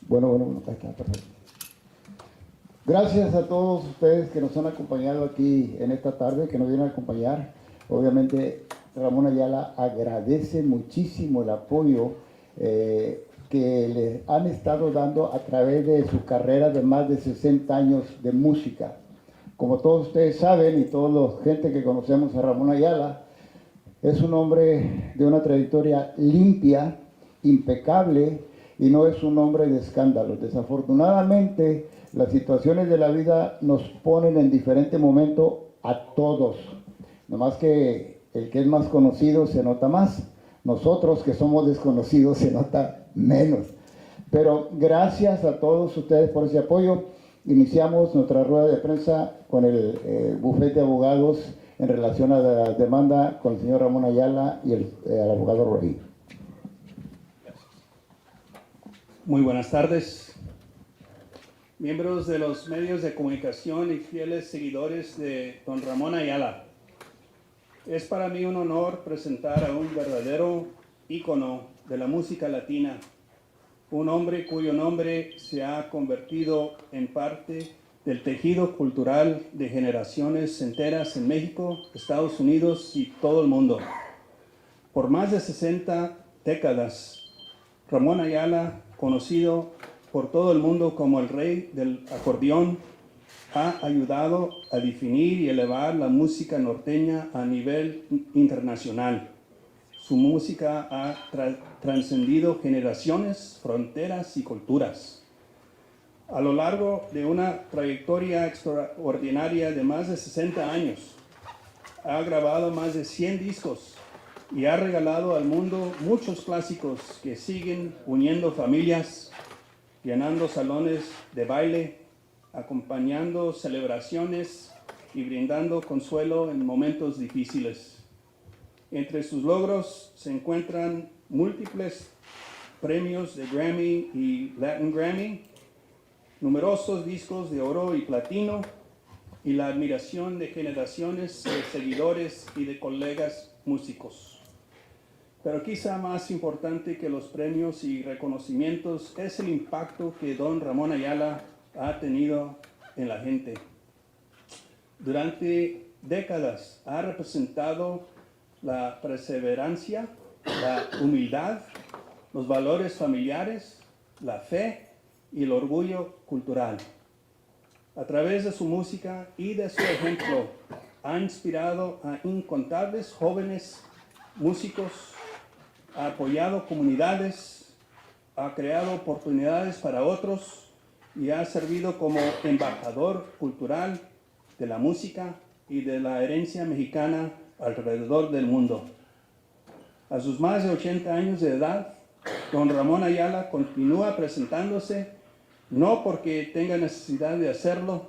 Bueno, ahí está, perfecto. Gracias a todos ustedes que nos han acompañado aquí en esta tarde, que nos vienen a acompañar. Obviamente, Ramón Ayala agradece muchísimo el apoyo que le han estado dando a través de su carrera de más de 60 años de música. Como todos ustedes saben, y toda la gente que conocemos a Ramón Ayala, es un hombre de una trayectoria limpia, impecable, y no es un hombre de escándalos. Desafortunadamente, las situaciones de la vida nos ponen en diferente momento a todos. Nomás que el que es más conocido se nota más. Nosotros que somos desconocidos se nota menos. Pero gracias a todos ustedes por ese apoyo. Iniciamos nuestra rueda de prensa con el bufete de abogados en relación a la demanda con el señor Ramón Ayala y el abogado Roy. Muy buenas tardes, miembros de los medios de comunicación y fieles seguidores de don Ramón Ayala. Es para mí un honor presentar a un verdadero ícono de la música latina, un hombre cuyo nombre se ha convertido en parte del tejido cultural de generaciones enteras en México, Estados Unidos y todo el mundo. Por más de 60 décadas, Ramón Ayala, conocido por todo el mundo como el rey del acordeón, ha ayudado a definir y elevar la música norteña a nivel internacional. Su música ha trascendido generaciones, fronteras y culturas. A lo largo de una trayectoria extraordinaria de más de 60 años, ha grabado más de 100 discos y ha regalado al mundo muchos clásicos que siguen uniendo familias, llenando salones de baile, acompañando celebraciones y brindando consuelo en momentos difíciles. Entre sus logros se encuentran múltiples premios de Grammy y Latin Grammy, numerosos discos de oro y platino, y la admiración de generaciones de seguidores y de colegas músicos. Pero quizá más importante que los premios y reconocimientos es el impacto que don Ramón Ayala ha tenido en la gente. Durante décadas ha representado la perseverancia, la humildad, los valores familiares, la fe y el orgullo cultural. A través de su música y de su ejemplo, ha inspirado a incontables jóvenes músicos, ha apoyado comunidades, ha creado oportunidades para otros y ha servido como embajador cultural de la música y de la herencia mexicana alrededor del mundo. A sus más de 80 años de edad, don Ramón Ayala continúa presentándose no porque tenga necesidad de hacerlo,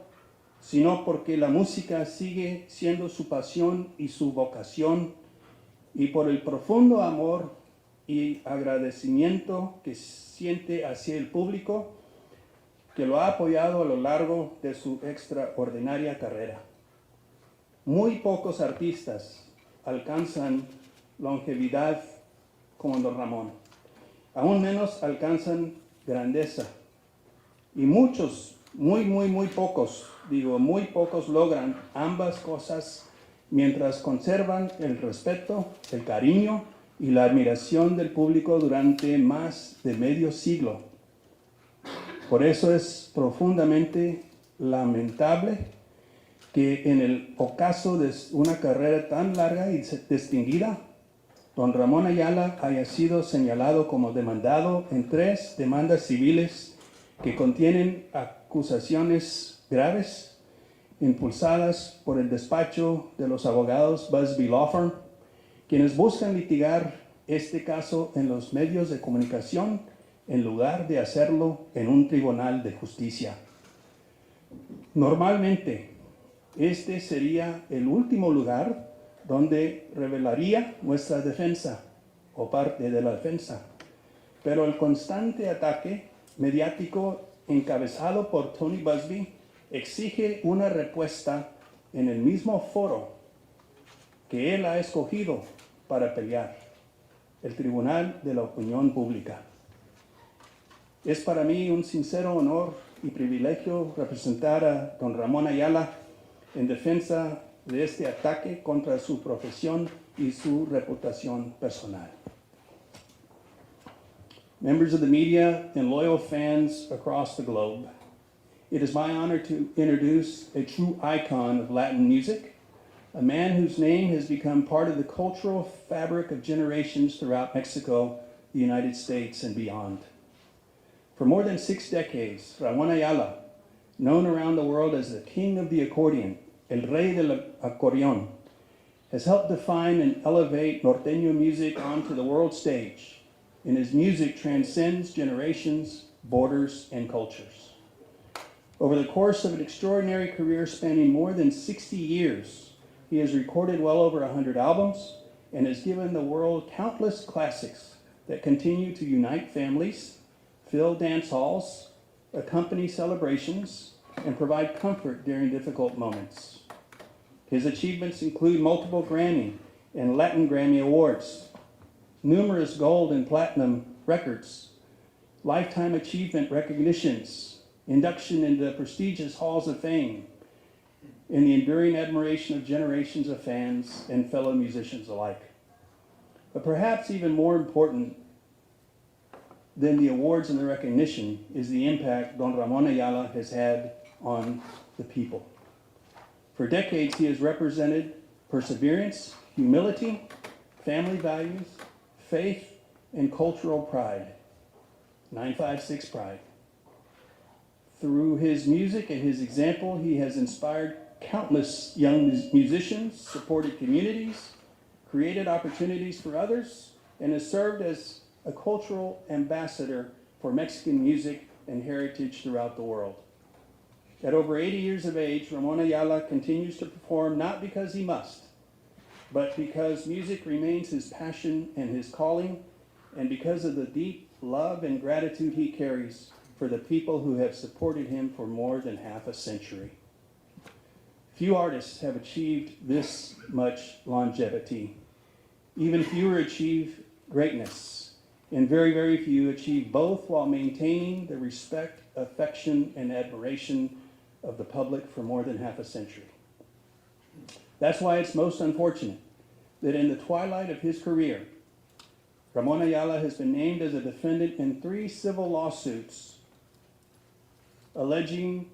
sino porque la música sigue siendo su pasión y su vocación, y por el profundo amor y agradecimiento que siente hacia el público que lo ha apoyado a lo largo de su extraordinaria carrera. Muy pocos artistas alcanzan longevidad como don Ramón, aún menos alcanzan grandeza, y muchos, muy pocos logran ambas cosas mientras conservan el respeto, el cariño y la admiración del público durante más de medio siglo. Por eso es profundamente lamentable que en el ocaso de una carrera tan larga y distinguida, don Ramón Ayala haya sido señalado como demandado en 3 demandas civiles que contienen acusaciones graves, impulsadas por el despacho de los abogados Busby Law Firm, quienes buscan litigar este caso en los medios de comunicación en lugar de hacerlo en un tribunal de justicia. Normalmente, este sería el último lugar donde revelaría nuestra defensa o parte de la defensa, pero el constante ataque mediático encabezado por Tony Busby exige una respuesta en el mismo foro que él ha escogido para pelear. el Tribunal de la Opinión Pública. Es para mí un sincero honor y privilegio representar a don Ramón Ayala en defensa de este ataque contra su profesión y su reputación personal. Members of the media and loyal fans across the globe, it is my honor to introduce a true icon of Latin music, a man whose name has become part of the cultural fabric of generations throughout Mexico, the United States, and beyond. For more than 6 decades, Ramón Ayala, known around the world as the king of the accordion, el rey del acordeón, has helped define and elevate norteño music onto the world stage, and his music transcends generations, borders, and cultures. Over the course of an extraordinary career spanning more than 60 years, he has recorded well over 100 albums and has given the world countless classics that continue to unite families, fill dance halls, accompany celebrations, and provide comfort during difficult moments. His achievements include multiple Grammy and Latin Grammy Awards, numerous gold and platinum records, lifetime achievement recognitions, induction into prestigious halls of fame, and the enduring admiration of generations of fans and fellow musicians alike. But perhaps even more important than the awards and the recognition is the impact Don Ramón Ayala has had on the people. For decades, he has represented perseverance, humility, family values, faith, and cultural pride. 956 pride. Through his music and his example, he has inspired countless young musicians, supported communities, created opportunities for others, and has served as a cultural ambassador for Mexican music and heritage throughout the world. At over 80 years of age, Ramón Ayala continues to perform not because he must, but because music remains his passion and his calling, and because of the deep love and gratitude he carries for the people who have supported him for more than half a century. Few artists have achieved this much longevity. Even fewer achieve greatness, and very, very few achieve both while maintaining the respect, affection, and admiration of the public for more than half a century. That's why it's most unfortunate that in the twilight of his career, Ramón Ayala has been named as a defendant in 3 civil lawsuits alleging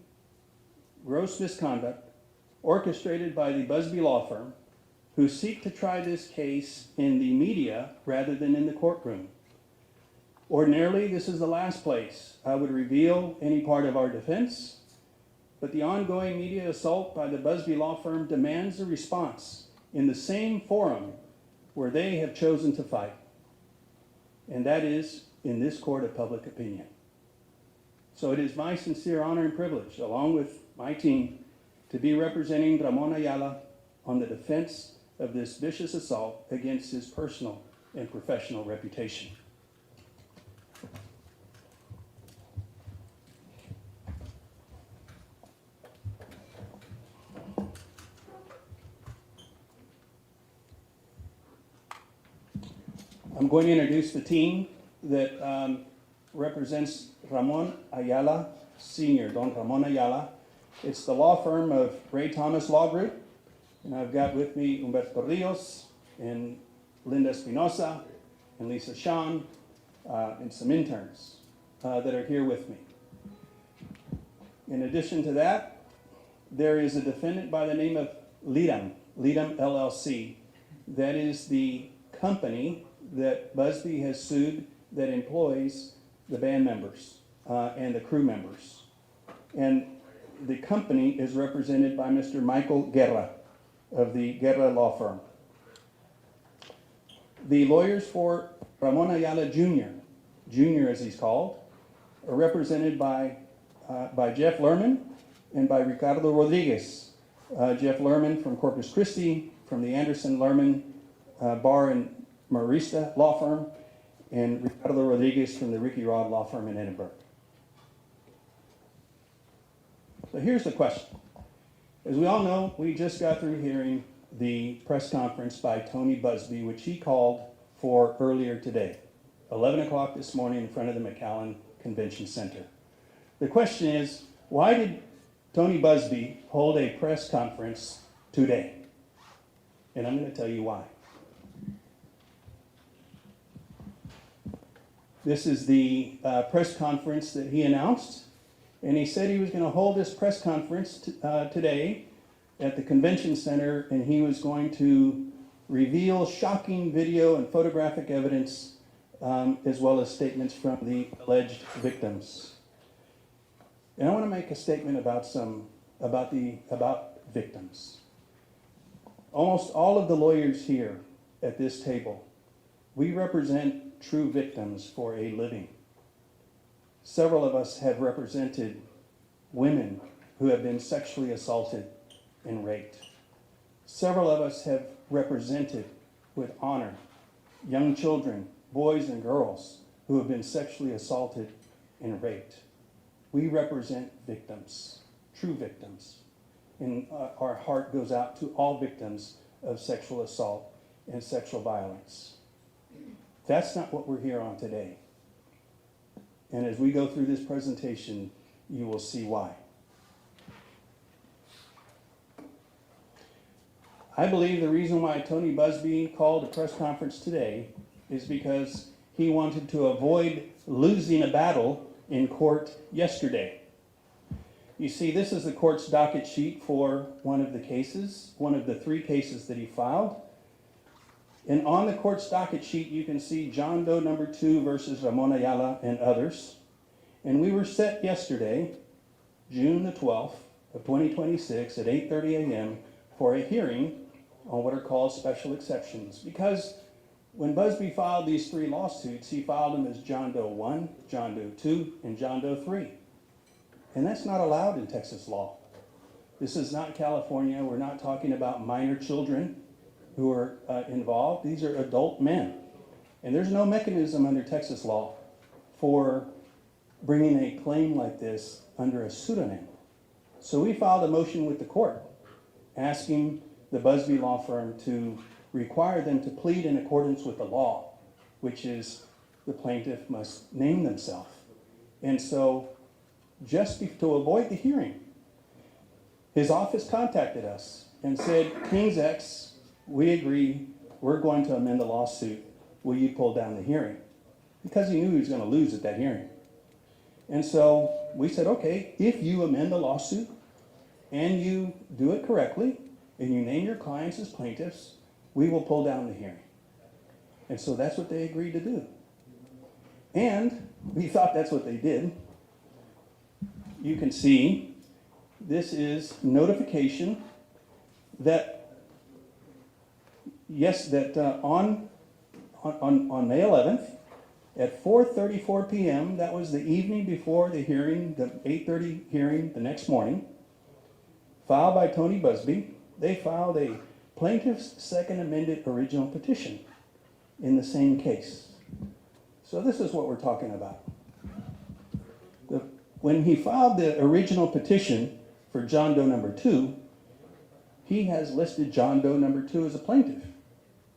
gross misconduct orchestrated by the Busby law firm, who seek to try this case in the media rather than in the courtroom. Ordinarily, this is the last place I would reveal any part of our defense, but the ongoing media assault by the Busby law firm demands a response in the same forum where they have chosen to fight, and that is in this court of public opinion. So it is my sincere honor and privilege, along with my team, to be representing Ramón Ayala on the defense of this vicious assault against his personal and professional reputation. I'm going to introduce the team that represents Ramón Ayala Sr., Don Ramón Ayala. It's the law firm of Ray Thomas Law Group, and I've got with me Humberto Rios and Linda Espinosa and Lisa Sean and some interns that are here with me. In addition to that, there is a defendant by the name of Lidam LLC. That is the company that Busby has sued that employs the band members and the crew members. And the company is represented by Mr. Michael Guerra of the Guerra Law Firm. The lawyers for Ramón Ayala Jr. As he's called, are represented by Jeff Lerman and by Ricardo Rodriguez. Jeff Lerman from Corpus Christi, from the Anderson Lerman Bar and Marista Law Firm, and Ricardo Rodriguez from the Ricky Rod Law Firm in Edinburgh. So here's the question. As we all know, we just got through hearing the press conference by Tony Busby, which he called for earlier today, 11 o'clock this morning in front of the McAllen Convention Center. The question is, why did Tony Busby hold a press conference today? And I'm going to tell you why. This is the press conference that he announced, and he said he was going to hold this press conference today at the convention center, and he was going to reveal shocking video and photographic evidence, as well as statements from the alleged victims. And I want to make a statement about victims. Almost all of the lawyers here at this table, we represent true victims for a living. Several of us have represented women who have been sexually assaulted and raped. Several of us have represented with honor young children, boys and girls who have been sexually assaulted and raped. We represent victims, true victims. And our heart goes out to all victims of sexual assault and sexual violence. That's not what we're here on today. And as we go through this presentation, you will see why. I believe the reason why Tony Busby called a press conference today is because he wanted to avoid losing a battle in court yesterday. You see, this is the court's docket sheet for one of the cases, one of the 3 cases that he filed. And on the court's docket sheet, you can see John Doe number 2 versus Ramón Ayala and others. And we were set yesterday, June the 12th of 2026 at 8:30 a.m. for a hearing on what are called special exceptions. Because when Busby filed these 3 lawsuits, he filed them as John Doe 1, John Doe 2, and John Doe 3. And that's not allowed in Texas law. This is not California. We're not talking about minor children who are involved. These are adult men. And there's no mechanism under Texas law for bringing a claim like this under a pseudonym. So we filed a motion with the court asking the Busby law firm to require them to plead in accordance with the law, which is the plaintiff must name themselves. And so just to avoid the hearing, his office contacted us and said, King's X, we agree, we're going to amend the lawsuit. Will you pull down the hearing? Because he knew he was going to lose at that hearing. And so we said, okay, if you amend the lawsuit and you do it correctly and you name your clients as plaintiffs, we will pull down the hearing. And so that's what they agreed to do. And we thought that's what they did. You can see this is notification that, yes, that on May 11th at 4:34 p.m., that was the evening before the hearing, the 8:30 hearing the next morning, filed by Tony Busby, they filed a plaintiff's second amended original petition in the same case. So this is what we're talking about. When he filed the original petition for John Doe number 2, he has listed John Doe number 2 as a plaintiff.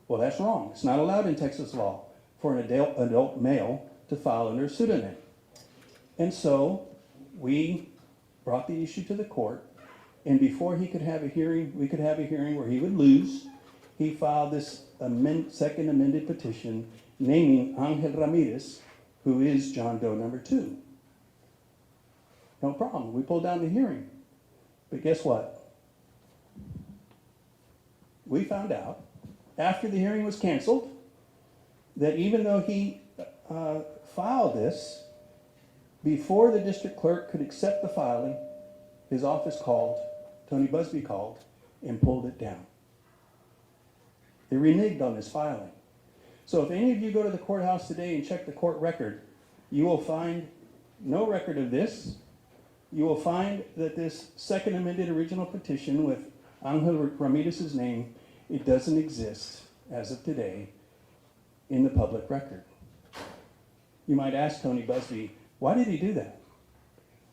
Well, that's wrong. It's not allowed in Texas law for an adult male to file under a pseudonym. And so we brought the issue to the court, and before he could have a hearing, we could have a hearing where he would lose, he filed this second amended petition naming Angel Ramirez, who is John Doe number 2. No problem. We pulled down the hearing. But guess what? We found out after the hearing was canceled that even though he filed this, before the district clerk could accept the filing, his office called, Tony Busby called, and pulled it down. They reneged on this filing. So if any of you go to the courthouse today and check the court record, you will find no record of this. You will find that this second amended original petition with Angel Ramirez's name, it doesn't exist as of today in the public record. You might ask Tony Busby, why did he do that?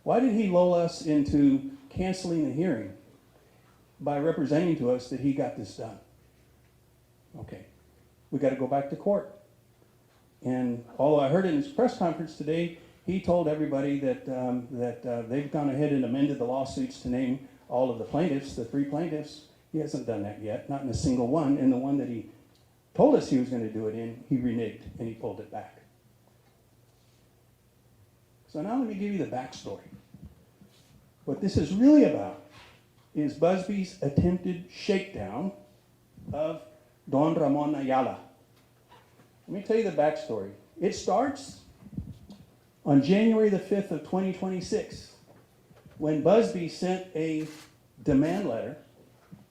Why did he lull us into canceling the hearing by representing to us that he got this done? Okay, we got to go back to court. And although I heard in his press conference today, he told everybody that, they've gone ahead and amended the lawsuits to name all of the plaintiffs, the 3 plaintiffs. He hasn't done that yet, not in a single one. And the one that he told us he was going to do it in, he reneged and he pulled it back. So now let me give you the backstory. What this is really about is Busby's attempted shakedown of Don Ramón Ayala. Let me tell you the backstory. It starts on January the 5th of 2026, when Busby sent a demand letter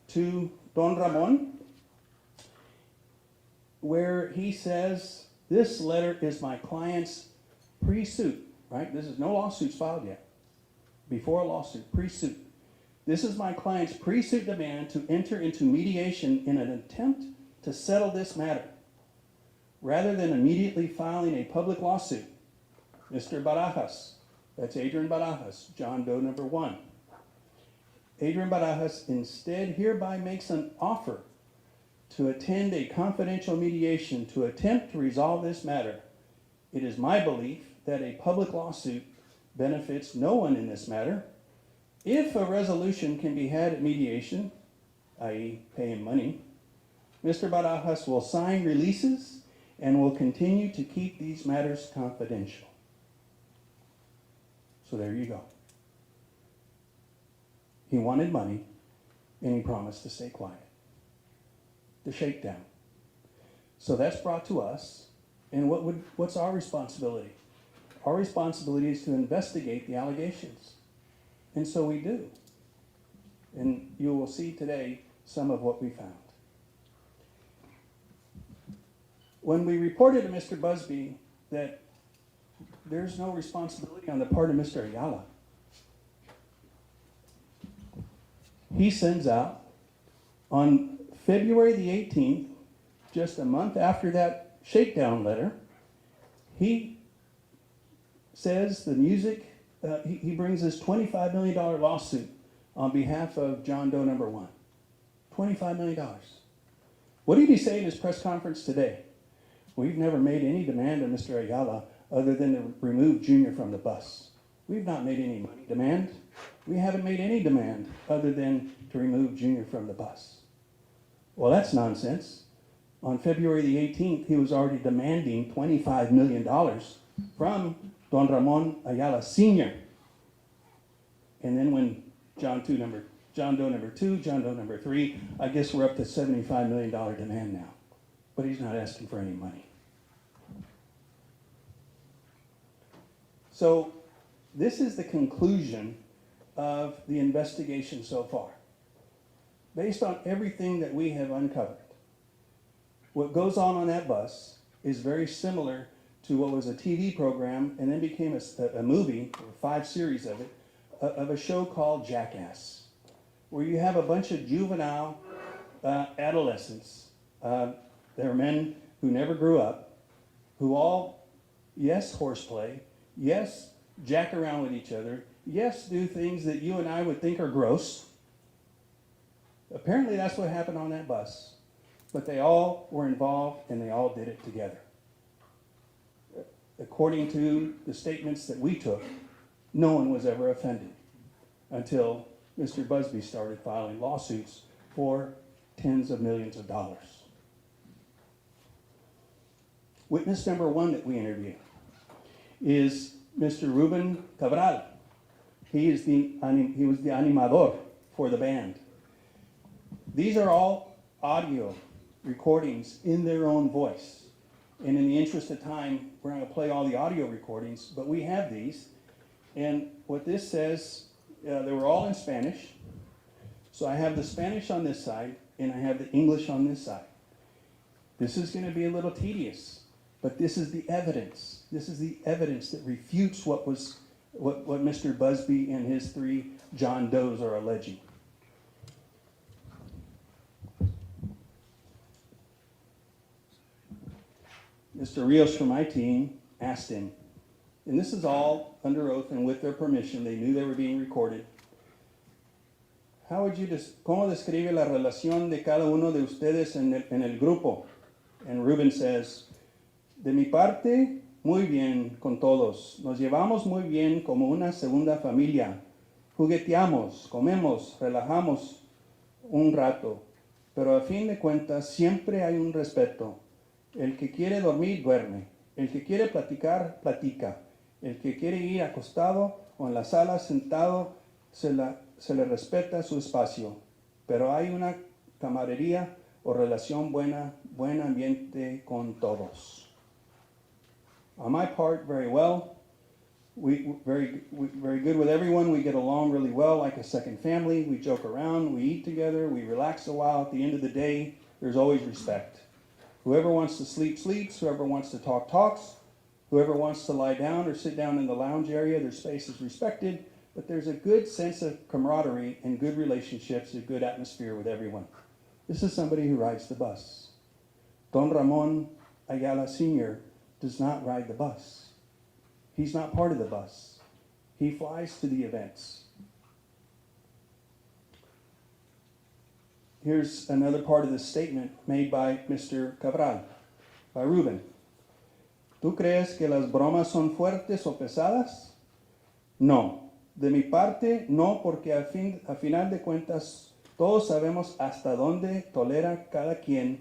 to Don Ramón, where he says, this letter is my client's pre-suit, right? This is no lawsuits filed yet. Before a lawsuit, pre-suit. This is my client's pre-suit demand to enter into mediation in an attempt to settle this matter, rather than immediately filing a public lawsuit. Mr. Barajas, that's Adrian Barajas, John Doe number 1. Adrian Barajas instead hereby makes an offer to attend a confidential mediation to attempt to resolve this matter. It is my belief that a public lawsuit benefits no one in this matter. If a resolution can be had at mediation, i.e. paying money, Mr. Barajas will sign releases and will continue to keep these matters confidential. So there you go. He wanted money and he promised to stay quiet. The shakedown. So that's brought to us, and what's our responsibility? Our responsibility is to investigate the allegations. And so we do. And you will see today some of what we found. When we reported to Mr. Busby that there's no responsibility on the part of Mr. Ayala, he sends out on February the 18th, just a month after that shakedown letter, he says the music, he brings this $25 million lawsuit on behalf of John Doe number 1. $25 million. What did he say in his press conference today? We've never made any demand of Mr. Ayala other than to remove Junior from the bus. We've not made any money demand. We haven't made any demand other than to remove Junior from the bus. Well, that's nonsense. On February the 18th, he was already demanding $25 million from Don Ramón Ayala Sr. And then when John Doe number 2, John Doe number 3, I guess we're up to $75 million demand now. But he's not asking for any money. So this is the conclusion of the investigation so far. Based on everything that we have uncovered, what goes on that bus is very similar to what was a TV program and then became a movie, or 5 series of it, of a show called Jackass, where you have a bunch of juvenile adolescents. They're men who never grew up, who all, yes, horseplay, yes, jack around with each other, yes, do things that you and I would think are gross. Apparently that's what happened on that bus. But they all were involved and they all did it together. According to the statements that we took, no one was ever offended until Mr. Busby started filing lawsuits for tens of millions of dollars. Witness number 1 that we interviewed is Mr. Ruben Cabral. He was the animador for the band. These are all audio recordings in their own voice. And in the interest of time, we're going to play all the audio recordings, but we have these. And what this says, they were all in Spanish. So I have the Spanish on this side, and I have the English on this side. This is going to be a little tedious, but this is the evidence. This is the evidence that refutes what Mr. Busby and his 3 John Does are alleging. Mr. Rios from my team asked him, and this is all under oath and with their permission, they knew they were being recorded. ¿Cómo describe la relación de cada uno de ustedes en el grupo? And Ruben says, De mi parte, muy bien con todos. Nos llevamos muy bien como una segunda familia. Jugueteamos, comemos, relajamos un rato. Pero a fin de cuentas siempre hay un respeto. El que quiere dormir, duerme. El que quiere platicar, platica. El que quiere ir acostado o en la sala sentado, se le respeta su espacio. Pero hay una camaradería o relación buena, buen ambiente con todos. On my part, very well. We very good with everyone. We get along really well, like a second family. We joke around, we eat together, we relax a while. At the end of the day, there's always respect. Whoever wants to sleep, sleeps. Whoever wants to talk, talks. Whoever wants to lie down or sit down in the lounge area, their space is respected. But there's a good sense of camaraderie and good relationships, a good atmosphere with everyone. This is somebody who rides the bus. Don Ramón Ayala Jr. does not ride the bus. He's not part of the bus. He flies to the events. Here's another part of the statement made by Mr. Cabral, by Ruben. ¿Tú crees que las bromas son fuertes o pesadas? No. De mi parte, no, porque a final de cuentas, todos sabemos hasta dónde tolera cada quien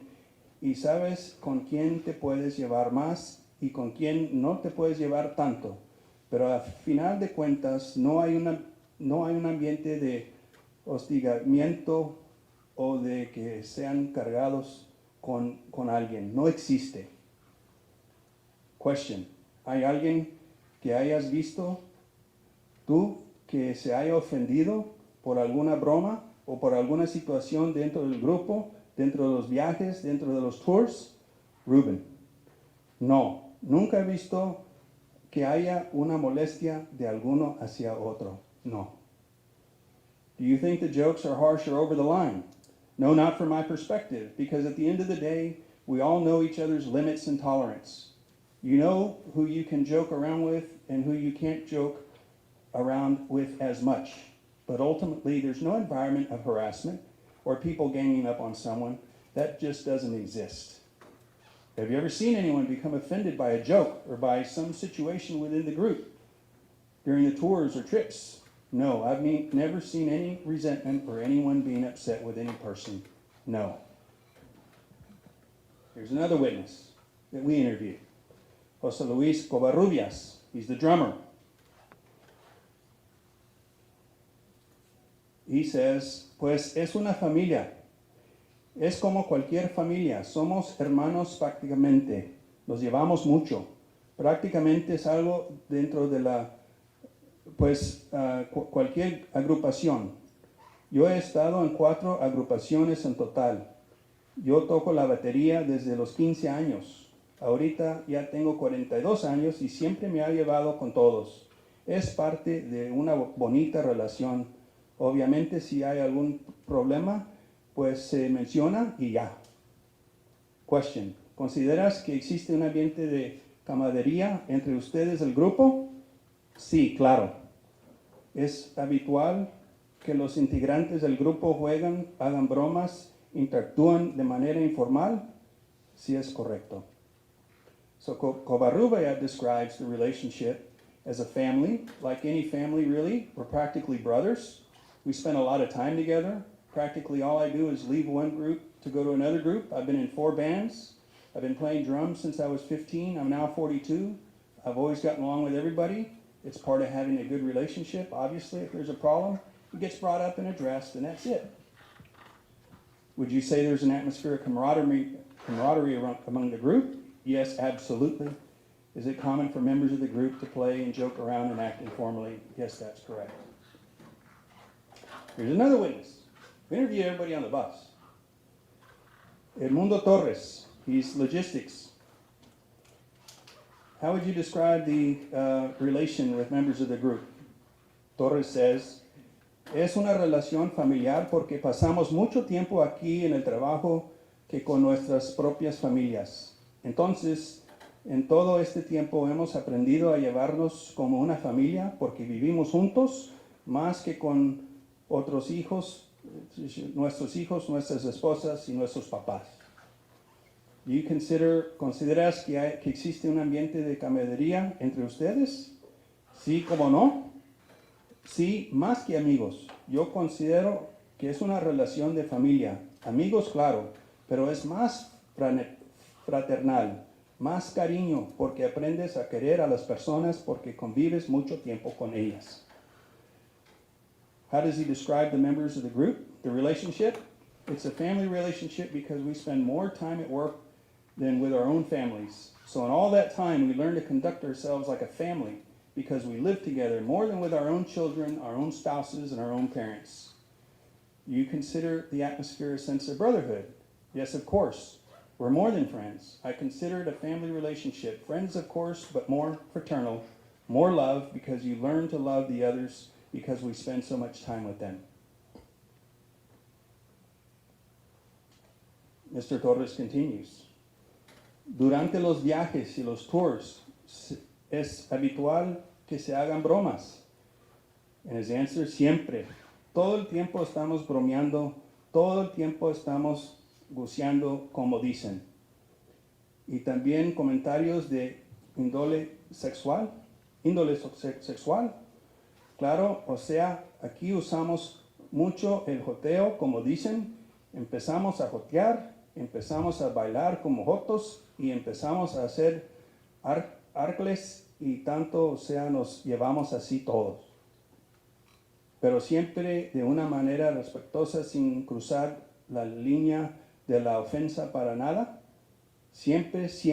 y sabes con quién te puedes llevar más y con quién no te puedes llevar tanto. Pero a final de cuentas, no hay un ambiente de hostigamiento o de que sean cargados con alguien. No existe. Question. ¿Hay alguien que hayas visto tú que se haya ofendido por alguna broma o por alguna situación dentro del grupo, dentro de los viajes, dentro de los tours? Ruben. No, nunca he visto que haya una molestia de alguno hacia otro. No. Do you think the jokes are harsh or over the line? No, not from my perspective, because at the end of the day, we all know each other's limits and tolerance. You know who you can joke around with and who you can't joke around with as much. But ultimately, there's no environment of harassment or people ganging up on someone. That just doesn't exist. Have you ever seen anyone become offended by a joke or by some situation within the group during the tours or trips? No, I've never seen any resentment or anyone being upset with any person. No. Here's another witness that we interviewed. Jose Luis Covarrubias. He's the drummer. He says, pues es una familia. Es como cualquier familia. Somos hermanos prácticamente. Nos llevamos mucho. Prácticamente es algo dentro de la, cualquier agrupación. Yo he estado en 4 agrupaciones en total. Yo toco la batería desde los 15 años. Ahorita ya tengo 42 años y siempre me ha llevado con todos. Es parte de una bonita relación. Obviamente si hay algún problema, pues se menciona y ya. Question. ¿Consideras que existe un ambiente de camaradería entre ustedes, el grupo? Sí, claro. ¿Es habitual que los integrantes del grupo juegan, hagan bromas, interactúan de manera informal? Sí, es correcto. So Covarrubias describes the relationship as a family, like any family really. We're practically brothers. We spend a lot of time together. Practically all I do is leave one group to go to another group. I've been in 4 bands. I've been playing drums since I was 15. I'm now 42. I've always gotten along with everybody. It's part of having a good relationship. Obviously, if there's a problem, it gets brought up and addressed, and that's it. Would you say there's an atmosphere of camaraderie among the group? Yes, absolutely. Is it common for members of the group to play and joke around and act informally? Yes, that's correct. Here's another witness. We interviewed everybody on the bus. Edmundo Torres, he's logistics. How would you describe the relation with members of the group? Torres says, es una relación familiar porque pasamos mucho tiempo aquí en el trabajo que con nuestras propias familias. Entonces, en todo este tiempo hemos aprendido a llevarnos como una familia porque vivimos juntos más que con otros hijos, nuestras esposas y nuestros papás. ¿Consideras que existe un ambiente de camaradería entre ustedes? Sí, ¿cómo no? Sí, más que amigos. Yo considero que es una relación de familia. Amigos, claro, pero es más fraternal, más cariño, porque aprendes a querer a las personas porque convives mucho tiempo con ellas. How does he describe the members of the group, the relationship? It's a family relationship because we spend more time at work than with our own families. So in all that time, we learn to conduct ourselves like a family because we live together more than with our own children, our own spouses, and our own parents. You consider the atmosphere a sense of brotherhood? Yes, of course. We're more than friends. I consider it a family relationship. Friends, of course, but more fraternal, more love because you learn to love the others because we spend so much time with them. Mr. Torres continues. Durante los viajes y los tours, es habitual que se hagan bromas. And his answer, siempre. Todo el tiempo estamos bromeando, todo el tiempo estamos goceando, como dicen. Y también comentarios de índole sexual. Claro, o sea, aquí usamos mucho el joteo, como dicen. Empezamos a jotear, empezamos a bailar como jotos y empezamos a hacer arcles y tanto, o sea, nos llevamos así todos. Pero siempre de una manera respetuosa, sin cruzar la línea de la ofensa para nada. Siempre es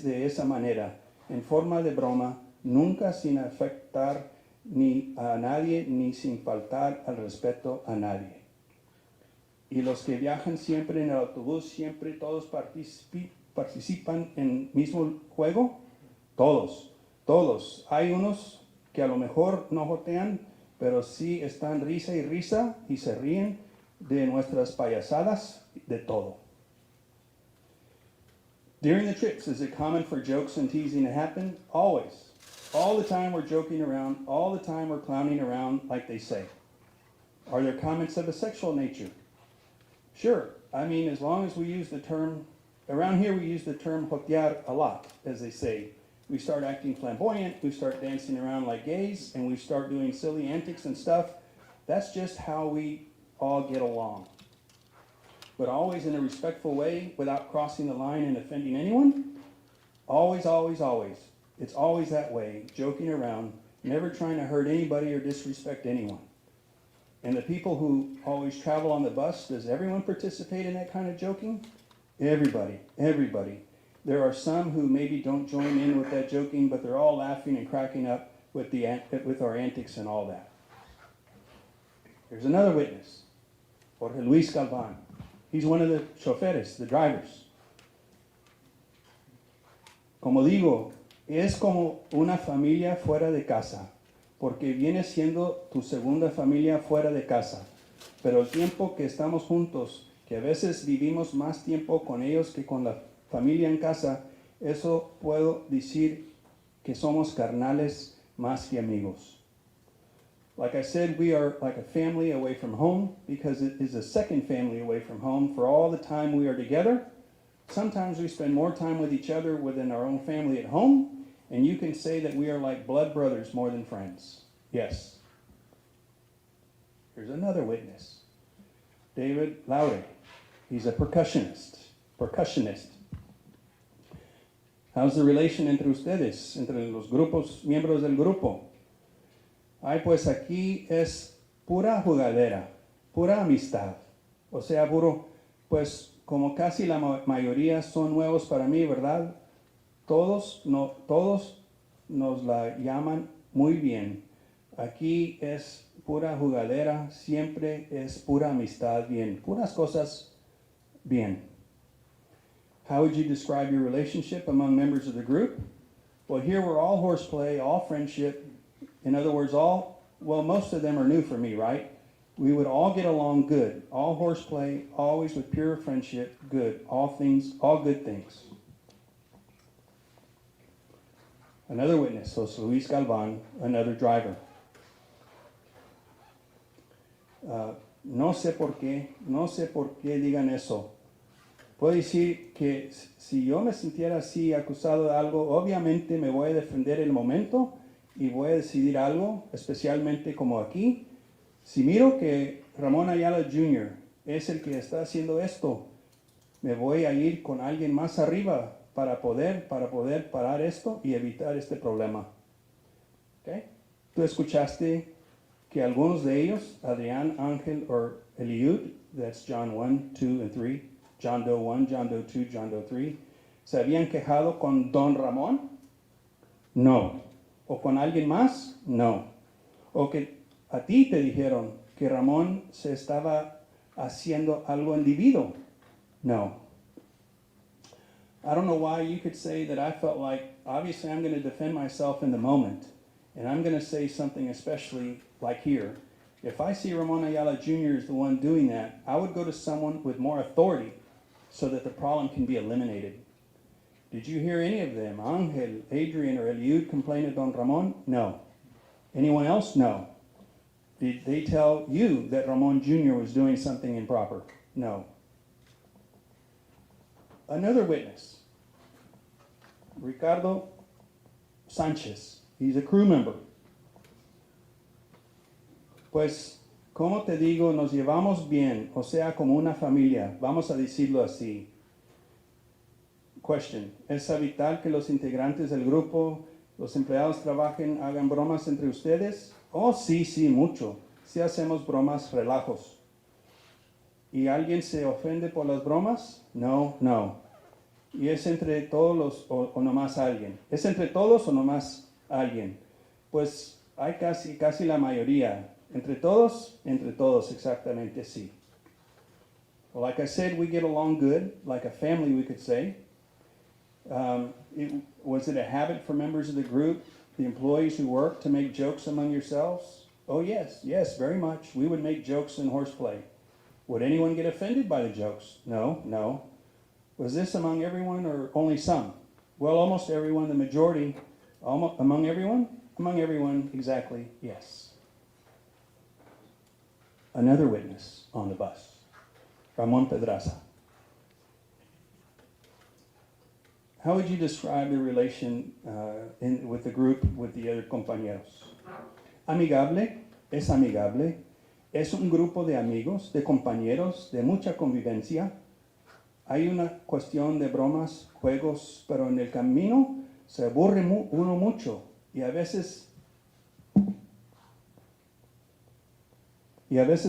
de esa manera, en forma de broma, nunca sin afectar ni a nadie, ni sin faltar al respeto a nadie. Y los que viajan siempre en el autobús, siempre todos participan en el mismo juego. Todos. Hay unos que a lo mejor no jotean, pero sí están risa y se ríen de nuestras payasadas, de todo. During the trips, is it common for jokes and teasing to happen? Always. All the time we're joking around, all the time we're clowning around, like they say. Are there comments of a sexual nature? Sure. I mean, as long as we use the term, around here we use the term jotear a lot, as they say. We start acting flamboyant, we start dancing around like gays, and we start doing silly antics and stuff. That's just how we all get along. But always in a respectful way, without crossing the line and offending anyone. Always. It's always that way, joking around, never trying to hurt anybody or disrespect anyone. And the people who always travel on the bus, does everyone participate in that kind of joking? Everybody. There are some who maybe don't join in with that joking, but they're all laughing and cracking up with our antics and all that. Here's another witness, Jorge Luis Galvan. He's one of the choferes, the drivers. Como digo, es como una familia fuera de casa, porque viene siendo tu segunda familia fuera de casa. Pero el tiempo que estamos juntos, que a veces vivimos más tiempo con ellos que con la familia en casa, eso puedo decir que somos carnales más que amigos. Like I said, we are like a family away from home because it is a second family away from home for all the time we are together. Sometimes we spend more time with each other within our own family at home, and you can say that we are like blood brothers more than friends. Yes. Here's another witness, David Laude. He's a percussionist. How's the relation entre ustedes, entre los miembros del grupo? Ay, pues aquí es pura jugadera, pura amistad. O sea, pues como casi la mayoría son nuevos para mí, ¿verdad? Todos nos la llaman muy bien. Aquí es pura jugadera, siempre es pura amistad, bien. Puras cosas bien. How would you describe your relationship among members of the group? Well, here we're all horseplay, all friendship. In other words, most of them are new for me, right? We would all get along good. All horseplay, always with pure friendship, good. All good things. Another witness, Jose Luis Galvan, another driver. No sé por qué digan eso. Puedo decir que si yo me sintiera así acusado de algo, obviamente me voy a defender el momento y voy a decidir algo, especialmente como aquí. Si miro que Ramón Ayala Jr. es el que está haciendo esto, me voy a ir con alguien más arriba para poder parar esto y evitar este problema. ¿Okay? Tú escuchaste que algunos de ellos, Adrián, Ángel o Eliud, that's John 1, 2, and 3, John Doe 1, John Doe 2, John Doe 3, ¿se habían quejado con Don Ramón? No. ¿O con alguien más? No. ¿O que a ti te dijeron que Ramón se estaba haciendo algo indebido? No. I don't know why you could say that I felt like, obviously I'm going to defend myself in the moment, and I'm going to say something especially like here. If I see Ramón Ayala Jr. is the one doing that, I would go to someone with more authority so that the problem can be eliminated. Did you hear any of them, Ángel, Adrian, or Eliud, complain of Don Ramón? No. Anyone else? No. Did they tell you that Ramón Jr. was doing something improper? No. Another witness, Ricardo Sánchez. He's a crew member. Pues, como te digo, nos llevamos bien, o sea, como una familia, vamos a decirlo así. Question: ¿es habitual que los integrantes del grupo, los empleados trabajen, hagan bromas entre ustedes? Oh, sí, mucho. Sí hacemos bromas, relajos. ¿Y alguien se ofende por las bromas? No. ¿Y es entre todos o nomás alguien? ¿Es entre todos o nomás alguien? Pues hay casi la mayoría. ¿Entre todos? Entre todos, exactamente, sí. Well, like I said, we get along good, like a family, we could say. Was it a habit for members of the group, the employees who work, to make jokes among yourselves? Oh, yes, very much. We would make jokes in horseplay. Would anyone get offended by the jokes? No. Was this among everyone or only some? Well, almost everyone, the majority. Among everyone? Among everyone, exactly, yes. Another witness on the bus, Ramón Pedraza. How would you describe the relation with the group, with the other compañeros? Amigable, es amigable. Es un grupo de amigos, de compañeros, de mucha convivencia. Hay una cuestión de bromas, juegos, pero en el camino se aburre uno mucho y a veces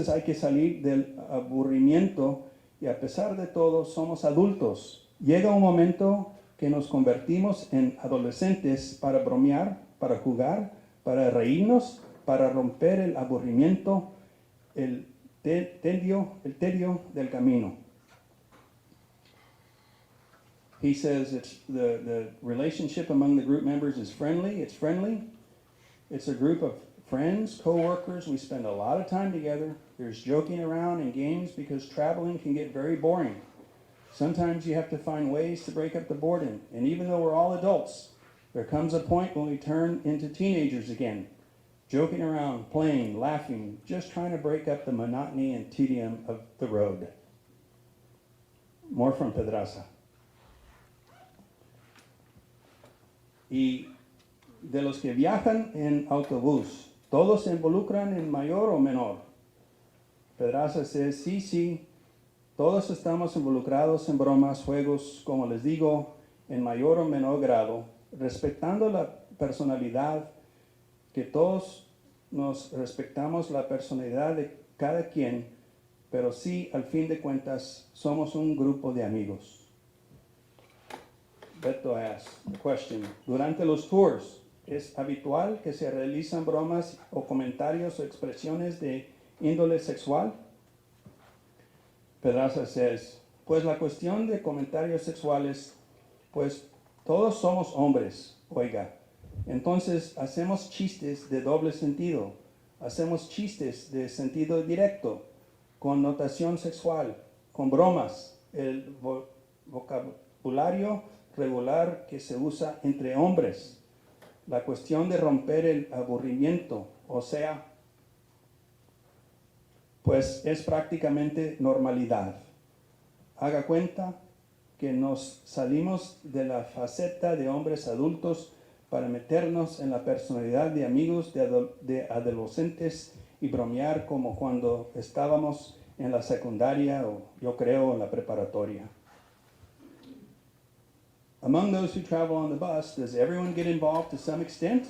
hay que salir del aburrimiento y a pesar de todo somos adultos. Llega un momento que nos convertimos en adolescentes para bromear, para jugar, para reírnos, para romper el aburrimiento, el tedio del camino. He says the relationship among the group members is friendly. It's friendly. It's a group of friends, co-workers. We spend a lot of time together. There's joking around and games because traveling can get very boring. Sometimes you have to find ways to break up the boredom. And even though we're all adults, there comes a point when we turn into teenagers again, joking around, playing, laughing, just trying to break up the monotony and tedium of the road. More from Pedraza. Y de los que viajan en autobús, ¿todos se involucran en mayor o menor? Pedraza says, sí, todos estamos involucrados en bromas, juegos, como les digo, en mayor o menor grado, respetando la personalidad, que todos nos respetamos la personalidad de cada quien, pero sí, al fin de cuentas, somos un grupo de amigos. Beto asks the question: durante los tours, ¿es habitual que se realizan bromas o comentarios o expresiones de índole sexual? Pedraza says, pues la cuestión de comentarios sexuales, pues todos somos hombres, oiga. Entonces hacemos chistes de doble sentido, hacemos chistes de sentido directo, con notación sexual, con bromas, el vocabulario regular que se usa entre hombres, la cuestión de romper el aburrimiento, o sea, pues es prácticamente normalidad. Haga cuenta que nos salimos de la faceta de hombres adultos para meternos en la personalidad de amigos de adolescentes y bromear como cuando estábamos en la secundaria o yo creo en la preparatoria. Among those who travel on the bus, does everyone get involved to some extent?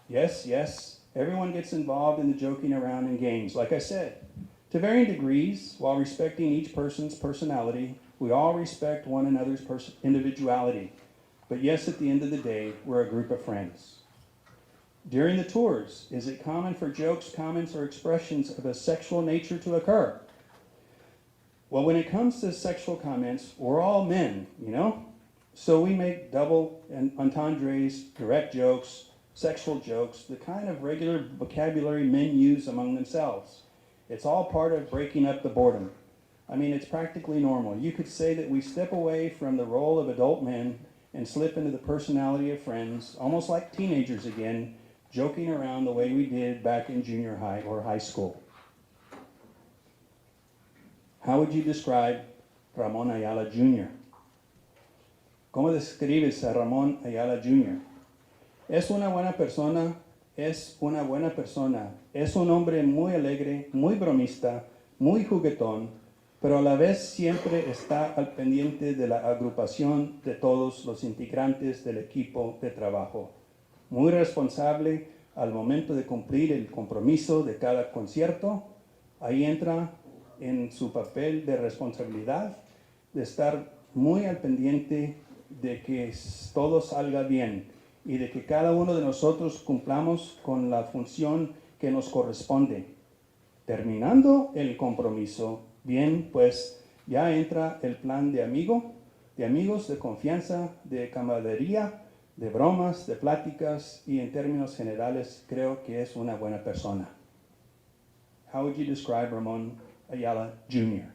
Yes, yes, everyone gets involved in the joking around and games, like I said. To varying degrees, while respecting each person's personality, we all respect one another's individuality. But yes, at the end of the day, we're a group of friends. During the tours, is it common for jokes, comments, or expressions of a sexual nature to occur? Well, when it comes to sexual comments, we're all men, you know? So we make double entendres, direct jokes, sexual jokes, the kind of regular vocabulary men use among themselves. It's all part of breaking up the boredom. I mean, it's practically normal. You could say that we step away from the role of adult men and slip into the personality of friends, almost like teenagers again, joking around the way we did back in junior high or high school. How would you describe Ramón Ayala Jr.? ¿Cómo describes a Ramón Ayala Jr.? Es una buena persona, es un hombre muy alegre, muy bromista, muy juguetón, pero a la vez siempre está al pendiente de la agrupación de todos los integrantes del equipo de trabajo. Muy responsable al momento de cumplir el compromiso de cada concierto. Ahí entra en su papel de responsabilidad, de estar muy al pendiente de que todo salga bien y de que cada uno de nosotros cumplamos con la función que nos corresponde. Terminando el compromiso, bien, pues ya entra el plan de amigos de confianza, de camaradería, de bromas, de pláticas y en términos generales creo que es una buena persona. How would you describe Ramón Ayala Jr.?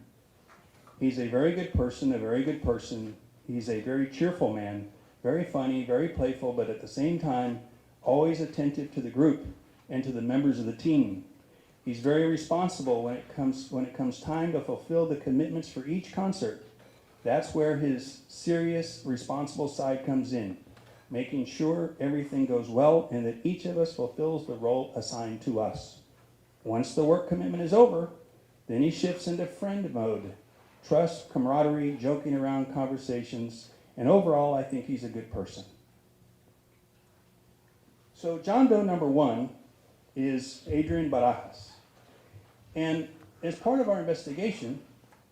He's a very good person. He's a very cheerful man, very funny, very playful, but at the same time, always attentive to the group and to the members of the team. He's very responsible when it comes time to fulfill the commitments for each concert. That's where his serious, responsible side comes in, making sure everything goes well and that each of us fulfills the role assigned to us. Once the work commitment is over, then he shifts into friend mode. Trust, camaraderie, joking around conversations, and overall, I think he's a good person. So John Doe number one is Adrian Barajas. And as part of our investigation,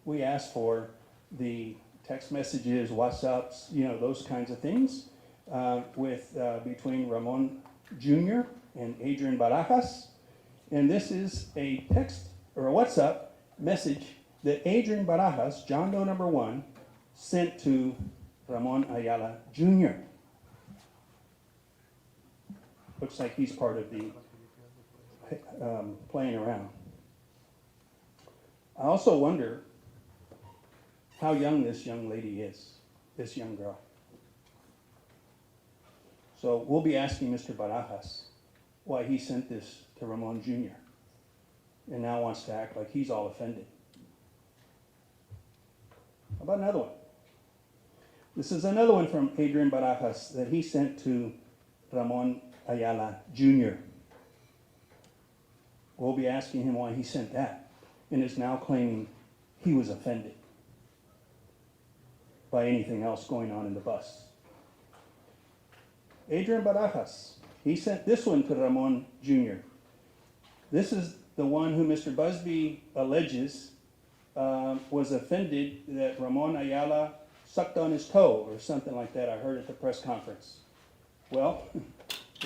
we asked for the text messages, WhatsApps, those kinds of things between Ramón Jr. and Adrian Barajas. And this is a text or a WhatsApp message that Adrian Barajas, John Doe number one, sent to Ramón Ayala Jr. Looks like he's part of the playing around. I also wonder how young this young lady is, this young girl. So we'll be asking Mr. Barajas why he sent this to Ramón Jr. and now wants to act like he's all offended. How about another one? This is another one from Adrian Barajas that he sent to Ramón Ayala Jr. We'll be asking him why he sent that and is now claiming he was offended by anything else going on in the bus. Adrian Barajas, he sent this one to Ramón Jr. This is the one who Mr. Busby alleges was offended that Ramón Ayala sucked on his toe or something like that. I heard at the press conference. Well,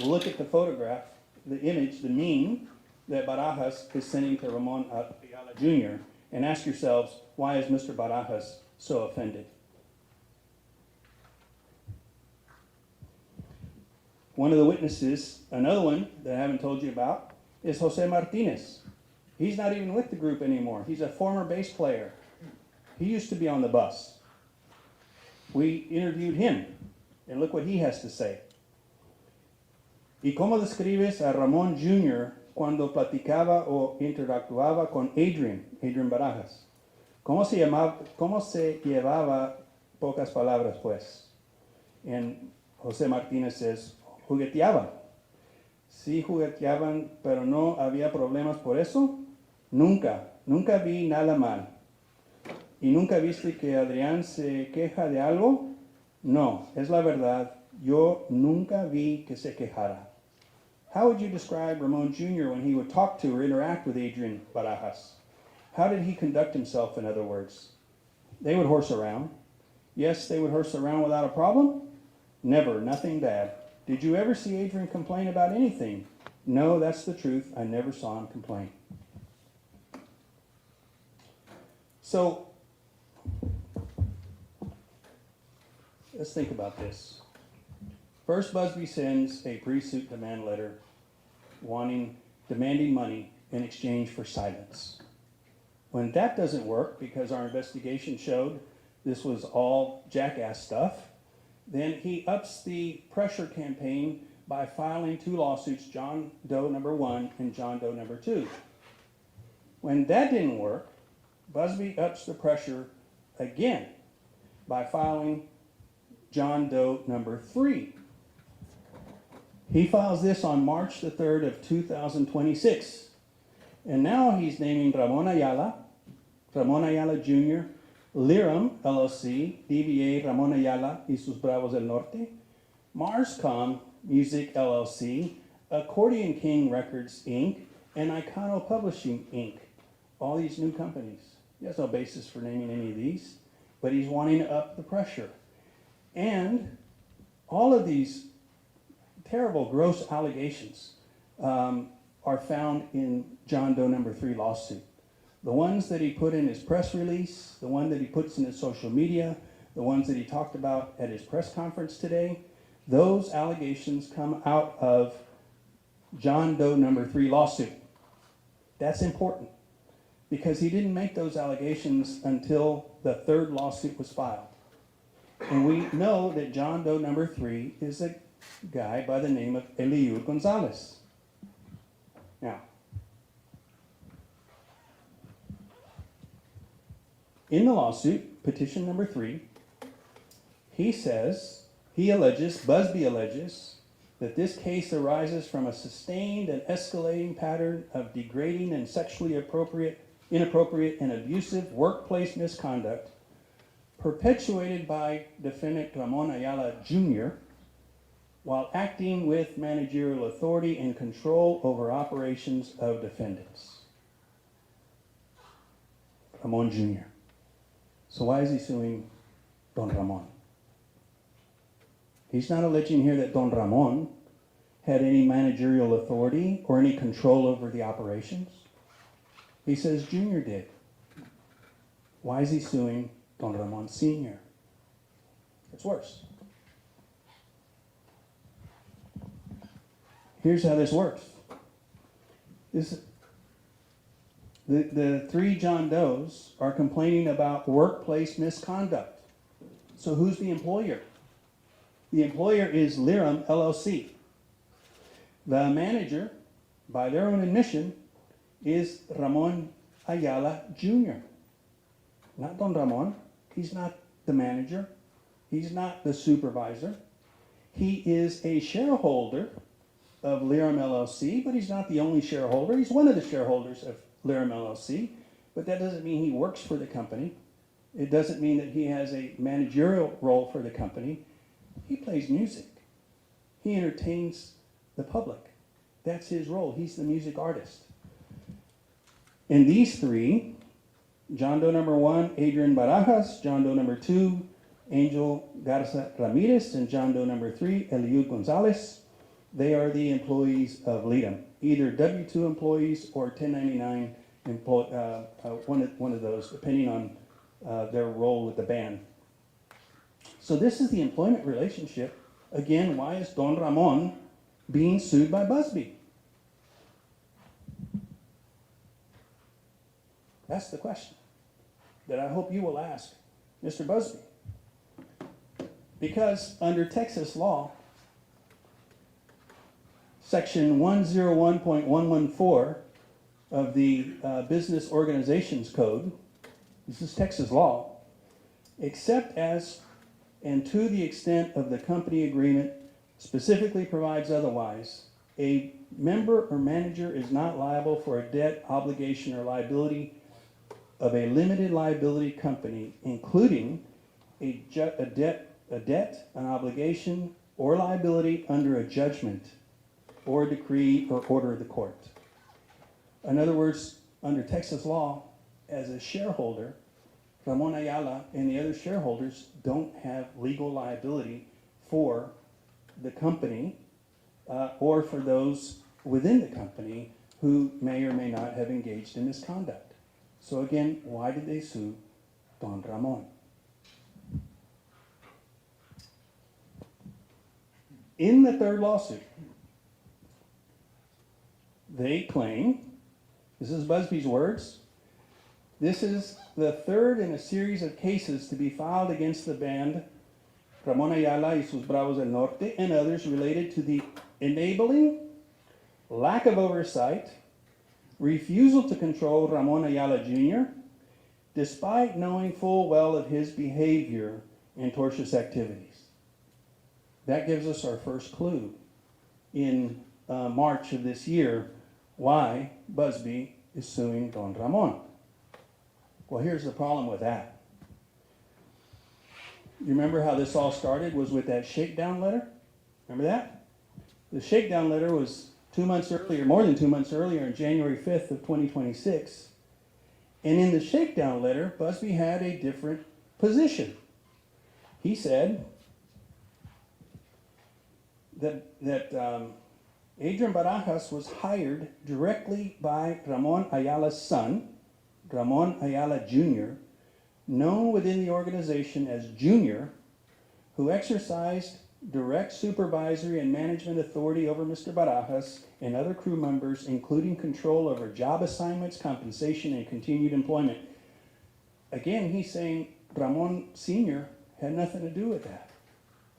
look at the photograph, the image, the meme that Barajas is sending to Ramón Ayala Jr. and ask yourselves, why is Mr. Barajas so offended? One of the witnesses, another one that I haven't told you about, is Jose Martinez. He's not even with the group anymore. He's a former bass player. He used to be on the bus. We interviewed him, and look what he has to say. ¿Y cómo describes a Ramón Jr. cuando platicaba o interactuaba con Adrian Barajas. ¿Cómo se llevaba, pocas palabras pues? En José Martínez es jugueteaban. Sí jugueteaban, pero no había problemas por eso. Nunca vi nada mal. ¿Y nunca viste que Adrián se queja de algo? No, es la verdad. Yo nunca vi que se quejara. How would you describe Ramón Jr. when he would talk to or interact with Adrian Barajas? How did he conduct himself, in other words? They would horse around. Yes, they would horse around without a problem. Never, nothing bad. Did you ever see Adrian complain about anything? No, that's the truth. I never saw him complain. So, let's think about this. First, Busby sends a pre-suit demand letter demanding money in exchange for silence. When that doesn't work, because our investigation showed this was all jackass stuff, then he ups the pressure campaign by filing 2 lawsuits, John Doe number 1 and John Doe number 2. When that didn't work, Busby ups the pressure again by filing John Doe number 3. He files this on March the 3rd of 2026. And now he's naming Ramón Ayala Jr., Liram, LLC, DBA Ramón Ayala y sus Bravos del Norte, Marscom Music, LLC, Accordion King Records, Inc., and Icono Publishing, Inc. All these new companies. He has no basis for naming any of these, but he's wanting to up the pressure. And all of these terrible, gross allegations are found in John Doe number 3 lawsuit. The ones that he put in his press release, the one that he puts in his social media, the ones that he talked about at his press conference today, those allegations come out of John Doe number 3 lawsuit. That's important because he didn't make those allegations until the 3rd lawsuit was filed. And we know that John Doe number 3 is a guy by the name of Eliud Gonzalez. Now, in the lawsuit, petition number 3, Busby alleges that this case arises from a sustained and escalating pattern of degrading and sexually inappropriate and abusive workplace misconduct perpetuated by defendant Ramón Ayala Jr. while acting with managerial authority and control over operations of defendants. Ramón Jr. So why is he suing Don Ramón? He's not alleging here that Don Ramón had any managerial authority or any control over the operations. He says Jr. did. Why is he suing Don Ramón Sr.? It's worse. Here's how this works. The 3 John Does are complaining about workplace misconduct. So who's the employer? The employer is Liram, LLC. The manager, by their own admission, is Ramón Ayala Jr. Not Don Ramón. He's not the manager. He's not the supervisor. He is a shareholder of Liram LLC, but he's not the only shareholder. He's one of the shareholders of Liram LLC, but that doesn't mean he works for the company. It doesn't mean that he has a managerial role for the company. He plays music. He entertains the public. That's his role. He's the music artist. And these 3, John Doe number 1, Adrian Barajas, John Doe number 2, Angel Garza Ramirez, and John Doe number 3, Eliud Gonzalez, they are the employees of Liram, either W-2 employees or 1099 one of those, depending on their role with the band. So this is the employment relationship. Again, why is Don Ramón being sued by Busby? That's the question that I hope you will ask Mr. Busby. Because under Texas law, Section 101.114 of the Business Organizations Code, this is Texas law, except as and to the extent of the company agreement specifically provides otherwise, a member or manager is not liable for a debt, obligation, or liability of a limited liability company, including a debt, an obligation, or liability under a judgment or a decree or order of the court. In other words, under Texas law, as a shareholder, Ramón Ayala and the other shareholders don't have legal liability for the company or for those within the company who may or may not have engaged in misconduct. So again, why did they sue Don Ramón? In the third lawsuit, they claim, this is Busby's words, this is the third in a series of cases to be filed against the band Ramón Ayala y sus Bravos del Norte and others related to the enabling, lack of oversight, refusal to control Ramón Ayala Jr., despite knowing full well of his behavior and tortious activities. That gives us our first clue in March of this year why Busby is suing Don Ramón. Well, here's the problem with that. You remember how this all started was with that shakedown letter? Remember that? The shakedown letter was 2 months earlier, more than 2 months earlier, on January 5th of 2026. And in the shakedown letter, Busby had a different position. He said that Adrian Barajas was hired directly by Ramón Ayala's son, Ramón Ayala Jr., known within the organization as Junior, who exercised direct supervisory and management authority over Mr. Barajas and other crew members, including control over job assignments, compensation, and continued employment. Again, he's saying Ramón Sr. had nothing to do with that.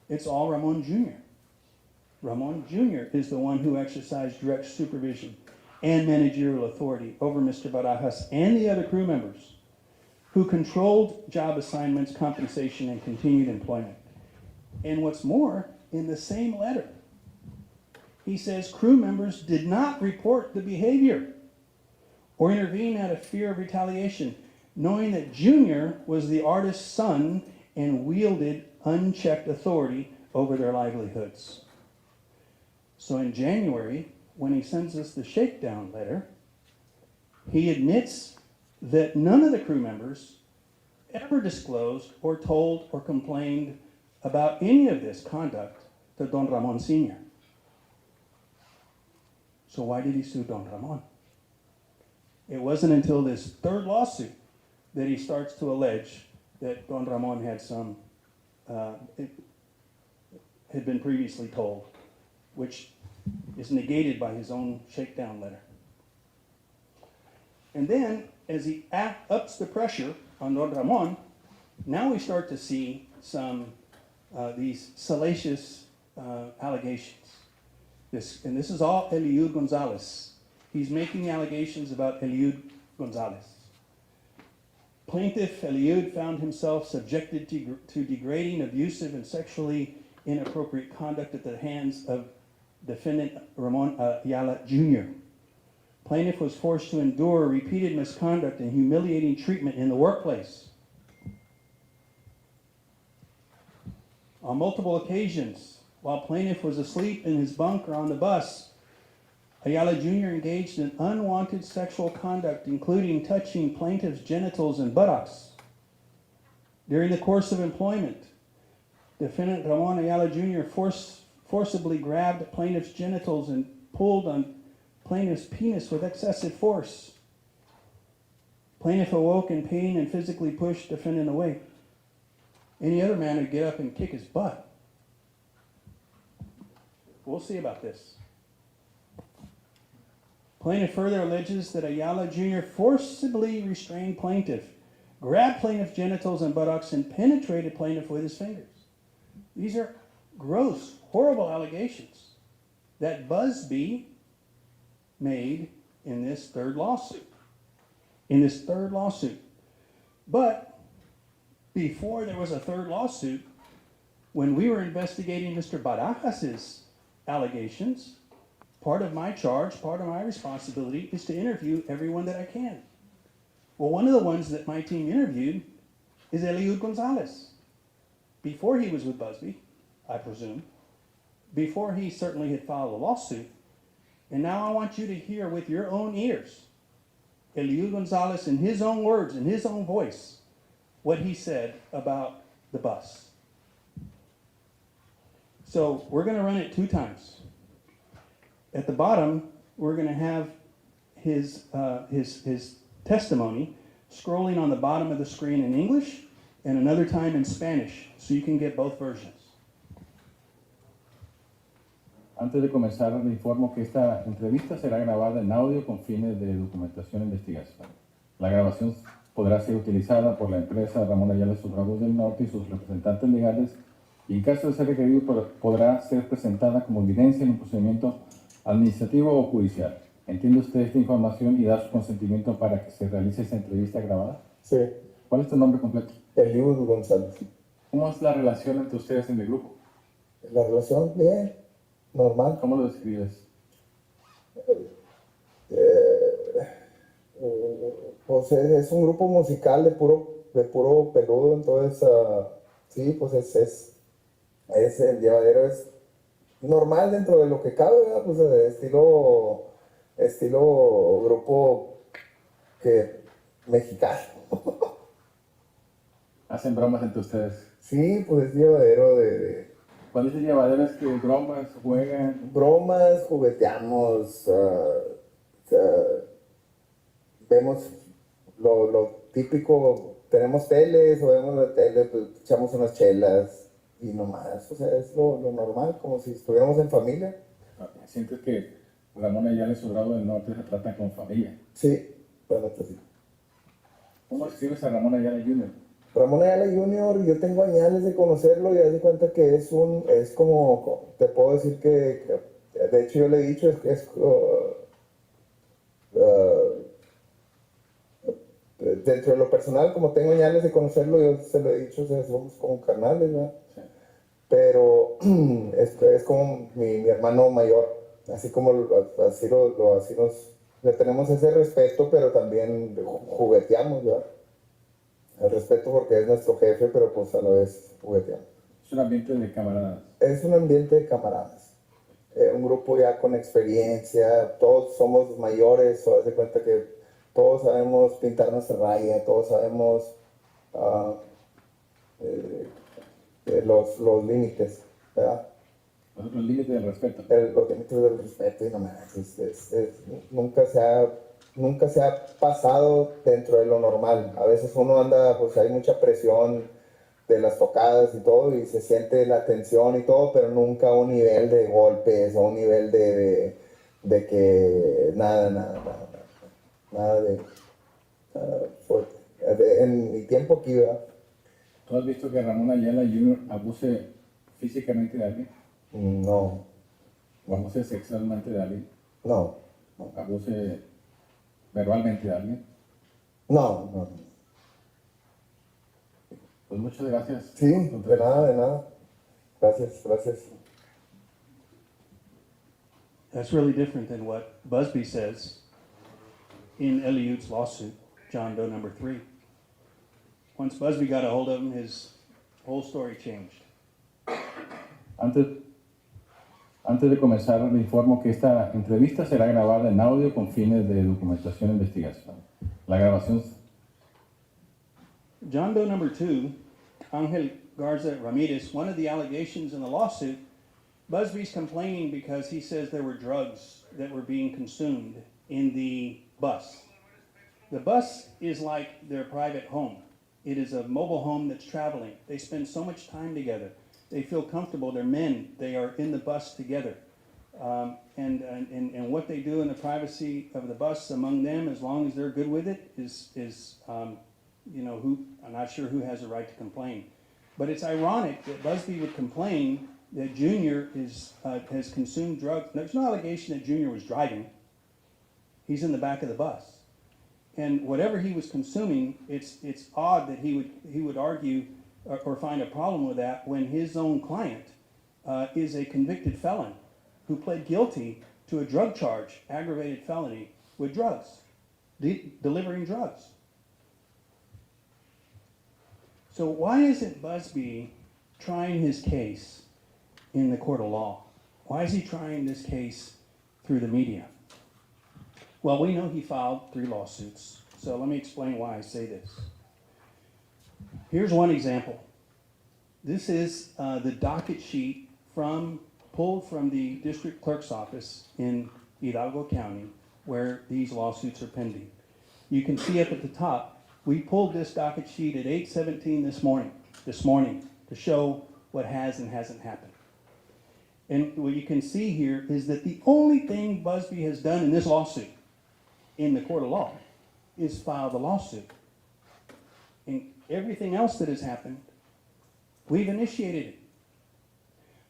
It's all Ramón Jr. Ramón Jr. is the one who exercised direct supervision and managerial authority over Mr. Barajas and the other crew members, who controlled job assignments, compensation, and continued employment. And what's more, in the same letter, he says crew members did not report the behavior or intervene out of fear of retaliation, knowing that Junior was the artist's son and wielded unchecked authority over their livelihoods. So in January, when he sends us the shakedown letter, he admits that none of the crew members ever disclosed or told or complained about any of this conduct to Don Ramón Sr. So why did he sue Don Ramón? It wasn't until this third lawsuit that he starts to allege that Don Ramón had had been previously told, which is negated by his own shakedown letter. And then, as he ups the pressure on Don Ramón, now we start to see some these salacious allegations. This is all Eliud Gonzalez. He's making allegations about Eliud Gonzalez. Plaintiff Eliud found himself subjected to degrading, abusive, and sexually inappropriate conduct at the hands of defendant Ramón Ayala Jr. Plaintiff was forced to endure repeated misconduct and humiliating treatment in the workplace. On multiple occasions, while plaintiff was asleep in his bunk or on the bus, Ayala Jr. engaged in unwanted sexual conduct, including touching plaintiff's genitals and buttocks. During the course of employment, defendant Ramón Ayala Jr. forcibly grabbed plaintiff's genitals and pulled on plaintiff's penis with excessive force. Plaintiff awoke in pain and physically pushed defendant away. Any other man would get up and kick his butt. We'll see about this. Plaintiff further alleges that Ayala Jr. forcibly restrained plaintiff, grabbed plaintiff's genitals and buttocks, and penetrated plaintiff with his fingers. These are gross, horrible allegations. that Busby made in this third lawsuit. But before there was a third lawsuit, when we were investigating Mr. Barajas' allegations, part of my charge, part of my responsibility is to interview everyone that I can. Well, one of the ones that my team interviewed is Eliud Gonzalez. Before he was with Busby, I presume, before he certainly had filed a lawsuit. And now I want you to hear with your own ears, Eliud Gonzalez in his own words, in his own voice, what he said about the bus. So we're going to run it 2 times. At the bottom, we're going to have his testimony scrolling on the bottom of the screen in English and another time in Spanish, so you can get both versions. Antes de comenzar, le informo que esta entrevista será grabada en audio con fines de documentación e investigación. La grabación podrá ser utilizada por la empresa Ramón Ayala Abogados del Norte y sus representantes legales, y en caso de ser requerido podrá ser presentada como evidencia en un procedimiento administrativo o judicial. ¿Entiende usted esta información y da su consentimiento para que se realice esta entrevista grabada? Sí, ¿Cuál es tu nombre completo? Eliud González. ¿Cómo es la relación entre ustedes en el grupo? La relación, bien, normal. ¿Cómo lo describes? Pues es un grupo musical de puro peludo, entonces, sí, pues es el llevadero es normal dentro de lo que cabe, ¿verdad? Pues estilo grupo mexicano. ¿Hacen bromas entre ustedes? Sí, pues es llevadero de Cuando dice llevadero es que bromas, juegan. bromas, jugueteamos, vemos lo típico, tenemos teles o vemos la tele, pues echamos unas chelas y nomás, o sea, es lo normal, como si estuviéramos en familia. ¿Sientes que Ramón Ayala y su grado del norte se tratan como familia? Sí, bueno, pues sí. ¿Cómo describes a Ramón Ayala Jr.? Ramón Ayala Jr., yo tengo años de conocerlo y haz de cuenta que es como, te puedo decir que de hecho yo le he dicho, dentro de lo personal, como tengo años de conocerlo, yo se lo he dicho, o sea, somos como carnales, ¿verdad? Sí. Pero es como mi hermano mayor, así como así le tenemos ese respeto, pero también jugueteamos, ¿verdad? El respeto porque es nuestro jefe, pero pues a la vez jugueteamos. Es un ambiente de camaradas. Es un ambiente de camaradas, un grupo ya con experiencia, todos somos mayores, o haz de cuenta que todos sabemos pintar nuestra raya, todos sabemos los límites, ¿verdad? Los límites del respeto. Los límites del respeto y nomás, nunca se ha pasado dentro de lo normal. A veces uno anda, pues hay mucha presión de las tocadas y todo, y se siente la tensión y todo, pero nunca a un nivel de golpes o un nivel de que nada fuerte. En mi tiempo aquí, ¿verdad? ¿Tú has visto que Ramón Ayala Jr. abuse físicamente de alguien? No, ¿O abuse sexualmente de alguien? no, ¿O abuse verbalmente de alguien? no. Pues muchas gracias. Sí, de nada. Gracias. That's really different than what Busby says in Eliud's lawsuit, John Doe number 3. Once Busby got a hold of him, his whole story changed. Antes de comenzar, le informo que esta entrevista será grabada en audio con fines de documentación e investigación. La grabación... John Doe number 2, Angel Garza Ramirez, one of the allegations in the lawsuit, Busby's complaining because he says there were drugs that were being consumed in the bus. The bus is like their private home. It is a mobile home that's traveling. They spend so much time together. They feel comfortable. They're men. They are in the bus together. And what they do in the privacy of the bus among them, as long as they're good with it, I'm not sure who has a right to complain. But it's ironic that Busby would complain that Junior has consumed drugs. There's no allegation that Junior was driving. He's in the back of the bus. And whatever he was consuming, it's odd that he would argue or find a problem with that when his own client is a convicted felon who pled guilty to a drug charge, aggravated felony, with drugs, delivering drugs. So why isn't Busby trying his case in the court of law? Why is he trying this case through the media? Well, we know he filed 3 lawsuits, so let me explain why I say this. Here's one example. This is the docket sheet pulled from the district clerk's office in Hidalgo County where these lawsuits are pending. You can see up at the top, we pulled this docket sheet at 8:17 this morning to show what has and hasn't happened. And what you can see here is that the only thing Busby has done in this lawsuit, in the court of law, is file the lawsuit. And everything else that has happened, we've initiated it.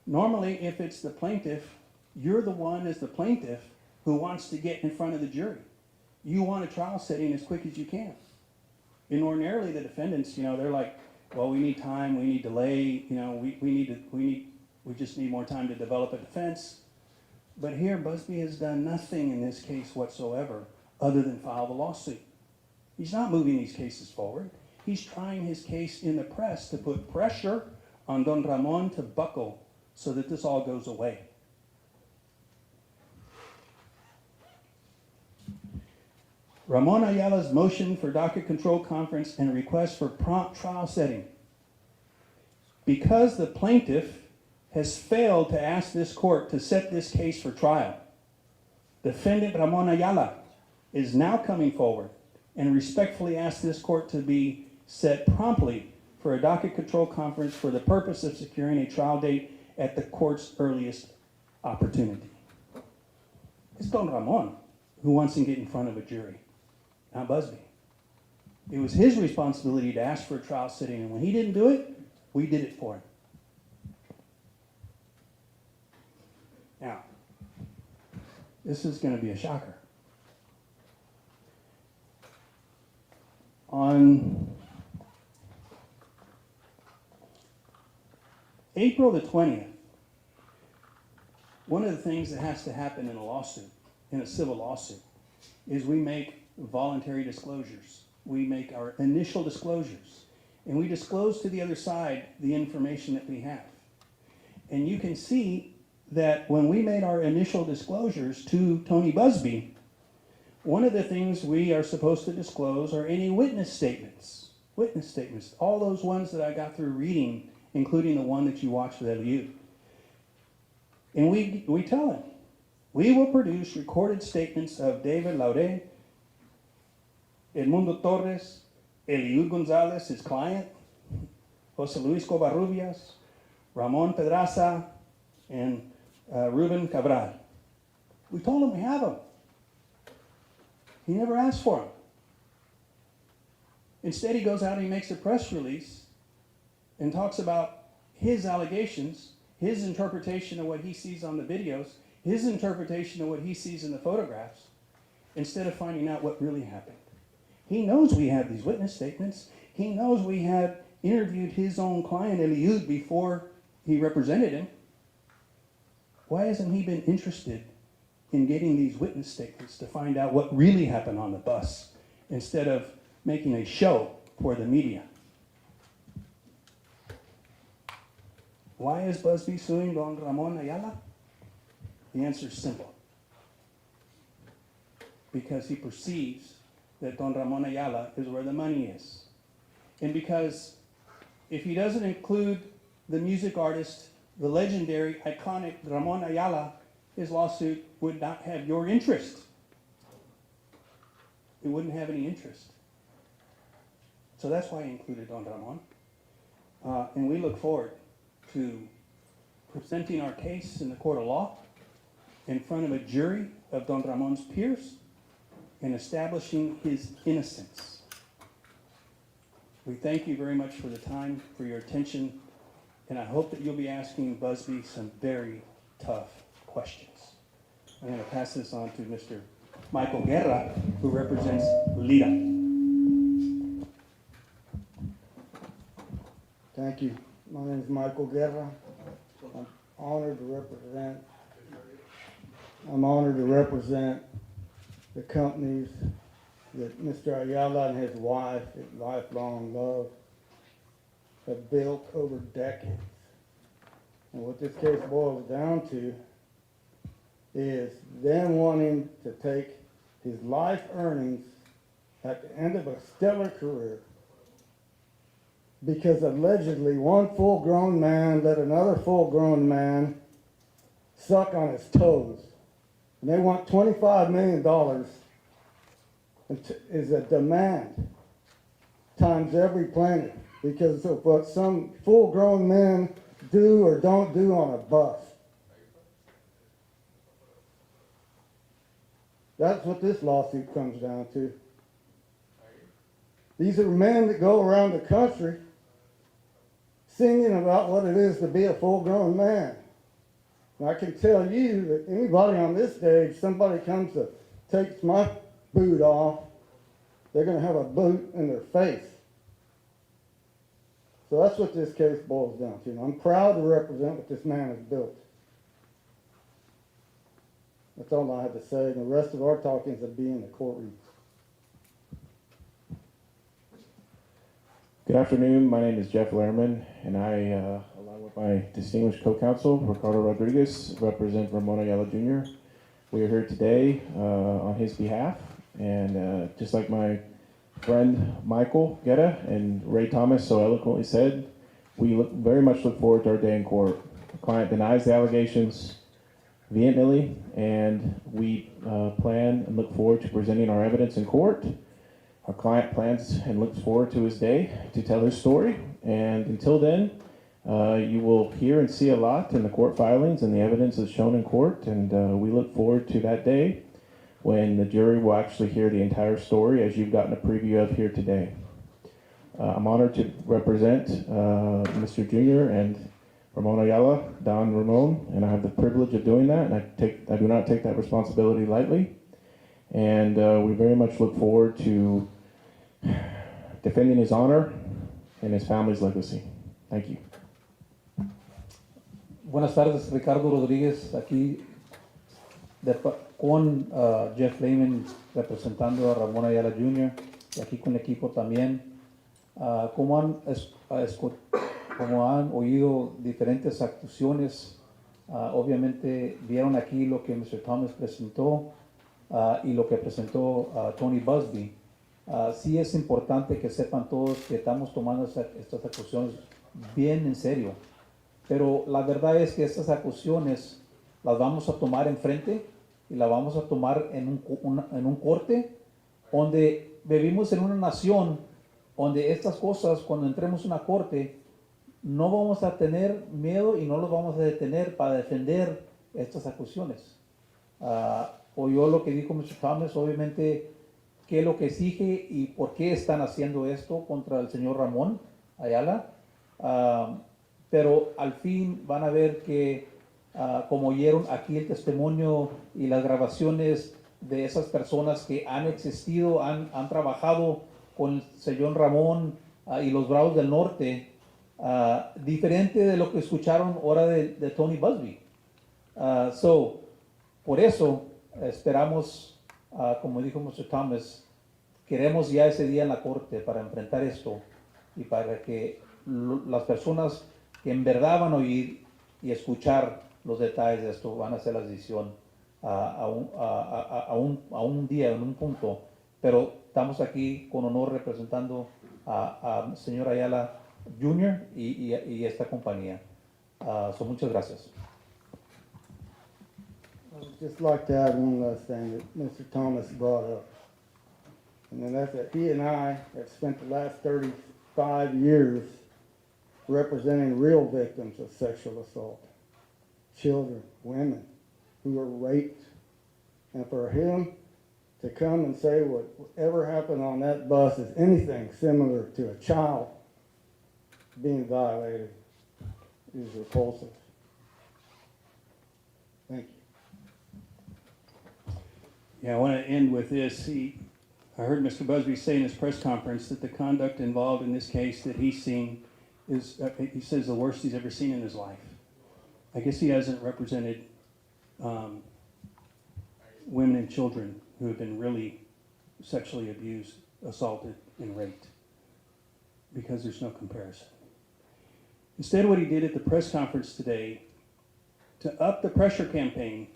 Normally, if it's the plaintiff, you're the one as the plaintiff who wants to get in front of the jury. You want a trial setting as quick as you can. And ordinarily, the defendants, they're like, well, we need time, we need delay, we just need more time to develop a defense. But here, Busby has done nothing in this case whatsoever other than file the lawsuit. He's not moving these cases forward. He's trying his case in the press to put pressure on Don Ramon to buckle so that this all goes away. Ramón Ayala's motion for docket control conference and request for prompt trial setting. Because the plaintiff has failed to ask this court to set this case for trial, defendant Ramón Ayala is now coming forward and respectfully asks this court to be set promptly for a docket control conference for the purpose of securing a trial date at the court's earliest opportunity. It's Don Ramon who wants to get in front of a jury, not Busby. It was his responsibility to ask for a trial setting, and when he didn't do it, we did it for him. Now, this is going to be a shocker. On April the 20th, one of the things that has to happen in a lawsuit, in a civil lawsuit, is we make voluntary disclosures. We make our initial disclosures, and we disclose to the other side the information that we have. And you can see that when we made our initial disclosures to Tony Busby, one of the things we are supposed to disclose are any witness statements. Witness statements, all those ones that I got through reading, including the one that you watched with Eliud. And we tell him, we will produce recorded statements of David Laure, Edmundo Torres, Eliud Gonzalez, his client, Jose Luis Covarrubias, Ramon Pedraza, and Ruben Cabral. We told him we have them. He never asked for them. Instead, he goes out and he makes a press release and talks about his allegations, his interpretation of what he sees on the videos, his interpretation of what he sees in the photographs, instead of finding out what really happened. He knows we have these witness statements. He knows we had interviewed his own client, Eliud, before he represented him. Why hasn't he been interested in getting these witness statements to find out what really happened on the bus instead of making a show for the media? Why is Busby suing Don Ramón Ayala? The answer is simple. Because he perceives that Don Ramón Ayala is where the money is. And because if he doesn't include the music artist, the legendary, iconic Ramón Ayala, his lawsuit would not have your interest. It wouldn't have any interest. So that's why he included Don Ramon. And we look forward to presenting our case in the court of law in front of a jury of Don Ramon's peers and establishing his innocence. We thank you very much for the time, for your attention, and I hope that you'll be asking Busby some very tough questions. I'm going to pass this on to Mr. Michael Guerra, who represents Lira. Thank you. My name is Michael Guerra. I'm honored to represent the companies that Mr. Ayala and his wife, his lifelong love, have built over decades. And what this case boils down to is them wanting to take his life earnings at the end of a stellar career because allegedly one full-grown man let another full-grown man suck on his toes. And they want $25 million is a demand times every planet because of what some full-grown men do or don't do on a bus. That's what this lawsuit comes down to. These are men that go around the country singing about what it is to be a full-grown man. And I can tell you that anybody on this stage, somebody comes to take my boot off, they're going to have a boot in their face. So that's what this case boils down to. And I'm proud to represent what this man has built. That's all I have to say. And the rest of our talkings will be in the courtroom. Good afternoon. My name is Jeff Lehrman, and I, along with my distinguished co-counsel, Ricardo Rodriguez, represent Ramón Ayala Jr. We are here today on his behalf, and just like my friend Michael Guerra and Ray Thomas so eloquently said, we very much look forward to our day in court. The client denies the allegations vehemently, and we plan and look forward to presenting our evidence in court. Our client plans and looks forward to his day to tell his story, and until then, you will hear and see a lot in the court filings and the evidence that's shown in court, and we look forward to that day when the jury will actually hear the entire story as you've gotten a preview of here today. I'm honored to represent Mr. Jr. and Ramón Ayala, Don Ramon, and I have the privilege of doing that, and I do not take that responsibility lightly. And we very much look forward to defending his honor and his family's legacy. Thank you. Buenas tardes, Ricardo Rodríguez, aquí con Jeff Lehman representando a Ramón Ayala Jr. y aquí con el equipo también. Como han oído diferentes actuaciones, obviamente vieron aquí lo que Mr. Thomas presentó y lo que presentó Tony Busby. Sí es importante que sepan todos que estamos tomando estas acusaciones bien en serio, pero la verdad es que estas acusaciones las vamos a tomar enfrente y las vamos a tomar en un corte donde vivimos en una nación donde estas cosas, cuando entremos en una corte, no vamos a tener miedo y no los vamos a detener para defender estas acusaciones. Oyó lo que dijo Mr. Thomas, obviamente qué es lo que exige y por qué están haciendo esto contra el señor Ramón Ayala, pero al fin van a ver que como oyeron aquí el testimonio y las grabaciones de esas personas que han existido, han trabajado con el señor Ramón y los Bravos del Norte, diferente de lo que escucharon ahora de Tony Busby. Por eso esperamos, como dijo Mr. Thomas, queremos ya ese día en la corte para enfrentar esto y para que las personas que en verdad van a oír y escuchar los detalles de esto van a hacer la decisión a un día, en un punto. Pero estamos aquí con honor representando a señor Ayala Jr. y esta compañía. Muchas gracias. I would just like to add one last thing that Mr. Thomas brought up. And then that's that he and I have spent the last 35 years representing real victims of sexual assault. Children, women who are raped. And for him to come and say whatever happened on that bus is anything similar to a child being violated is repulsive. Thank you. Yeah, I want to end with this. I heard Mr. Busby say in his press conference that the conduct involved in this case that he's seen is, he says, the worst he's ever seen in his life. I guess he hasn't represented women and children who have been really sexually abused, assaulted, and raped, because there's no comparison. Instead, what he did at the press conference today to up the pressure campaign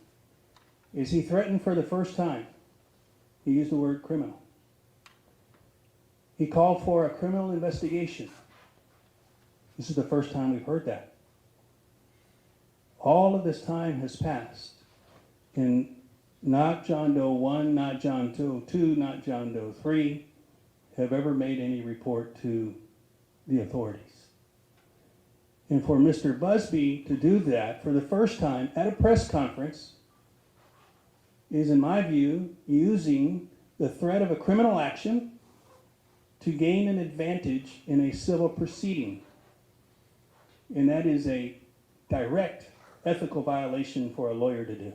is he threatened for the first time. He used the word criminal. He called for a criminal investigation. This is the first time we've heard that. All of this time has passed, and not John Doe 1, not John Doe 2, not John Doe 3 have ever made any report to the authorities. And for Mr. Busby to do that for the first time at a press conference is, in my view, using the threat of a criminal action to gain an advantage in a civil proceeding. And that is a direct ethical violation for a lawyer to do.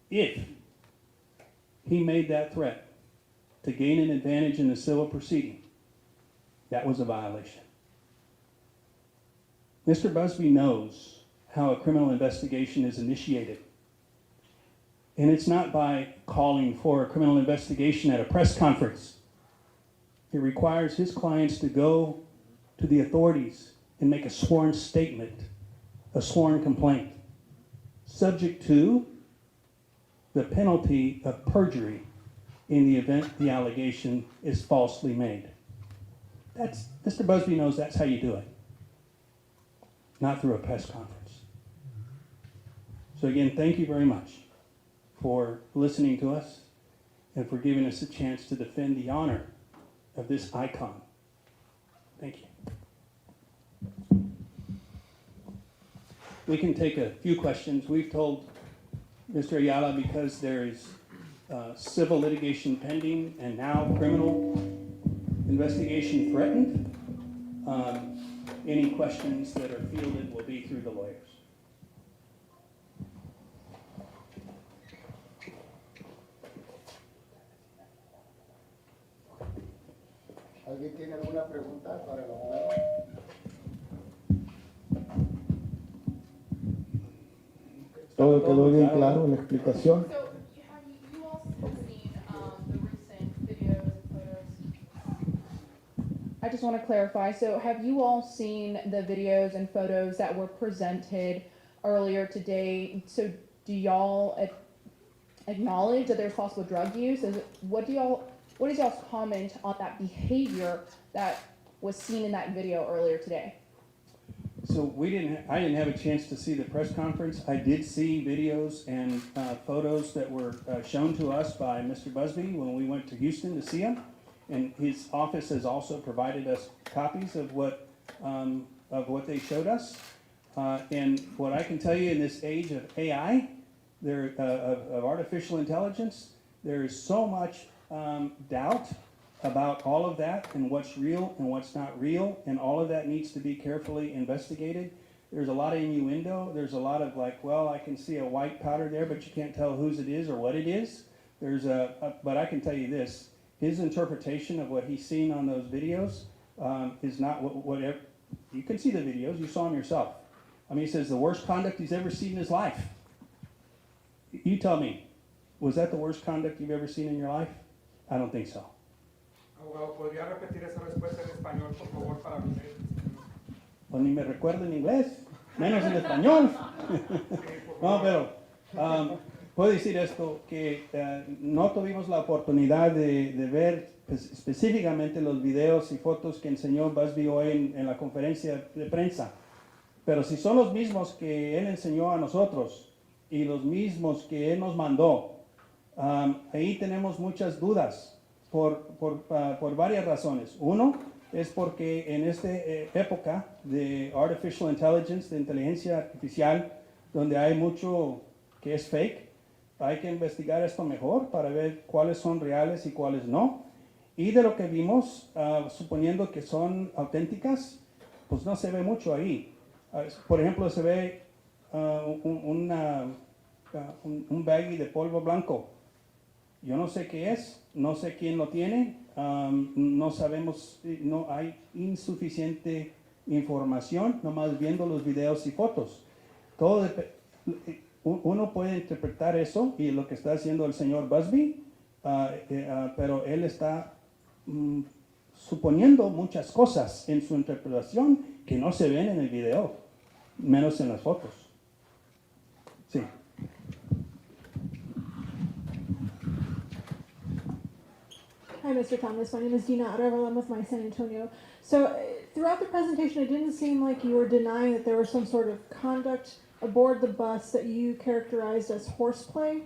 If he made that threat to gain an advantage in a civil proceeding, that was a violation. Mr. Busby knows how a criminal investigation is initiated. And it's not by calling for a criminal investigation at a press conference. It requires his clients to go to the authorities and make a sworn statement, a sworn complaint, subject to the penalty of perjury in the event the allegation is falsely made. Mr. Busby knows that's how you do it, not through a press conference. So again, thank you very much for listening to us and for giving us a chance to defend the honor of this icon. Thank you. We can take a few questions. We've told Mr. Ayala, because there is civil litigation pending and now criminal investigation threatened, any questions that are fielded will be through the lawyers. ¿Alguien tiene alguna pregunta para el abogado? Todo quedó bien claro en la explicación. So, have you all seen the recent videos and photos? I just want to clarify. So, have you all seen the videos and photos that were presented earlier today? So, do y'all acknowledge that there's possible drug use? What is y'all's comment on that behavior that was seen in that video earlier today? So I didn't have a chance to see the press conference. I did see videos and photos that were shown to us by Mr. Busby when we went to Houston to see him. And his office has also provided us copies of what they showed us. And what I can tell you in this age of AI, of artificial intelligence, there is so much doubt about all of that and what's real and what's not real, and all of that needs to be carefully investigated. There's a lot of innuendo. There's a lot of like, well, I can see a white powder there, but you can't tell whose it is or what it is. But I can tell you this, his interpretation of what he's seen on those videos is not whatever. You can see the videos, you saw them yourself. I mean, he says the worst conduct he's ever seen in his life. You tell me, was that the worst conduct you've ever seen in your life? I don't think so. Abogado, ¿podría repetir esa respuesta en español, por favor, para mí? Pues ni me recuerdo en inglés, menos en español. No, pero puedo decir esto, que no tuvimos la oportunidad de ver específicamente los videos y fotos que enseñó Busby hoy en la conferencia de prensa. Pero si son los mismos que él enseñó a nosotros y los mismos que él nos mandó, ahí tenemos muchas dudas por varias razones. Uno es porque en esta época de artificial intelligence, de inteligencia artificial, donde hay mucho que es fake, hay que investigar esto mejor para ver cuáles son reales y cuáles no. Y de lo que vimos, suponiendo que son auténticas, pues no se ve mucho ahí. Por ejemplo, se ve un baggie de polvo blanco. Yo no sé qué es, no sé quién lo tiene, no sabemos, no hay insuficiente información, nomás viendo los videos y fotos. Uno puede interpretar eso y lo que está haciendo el señor Busby, pero él está suponiendo muchas cosas en su interpretación que no se ven en el video, menos en las fotos. Sí. Hi, Mr. Thomas. My name is Dina Araval. I'm with my San Antonio. So throughout the presentation, it didn't seem like you were denying that there was some sort of conduct aboard the bus that you characterized as horseplay.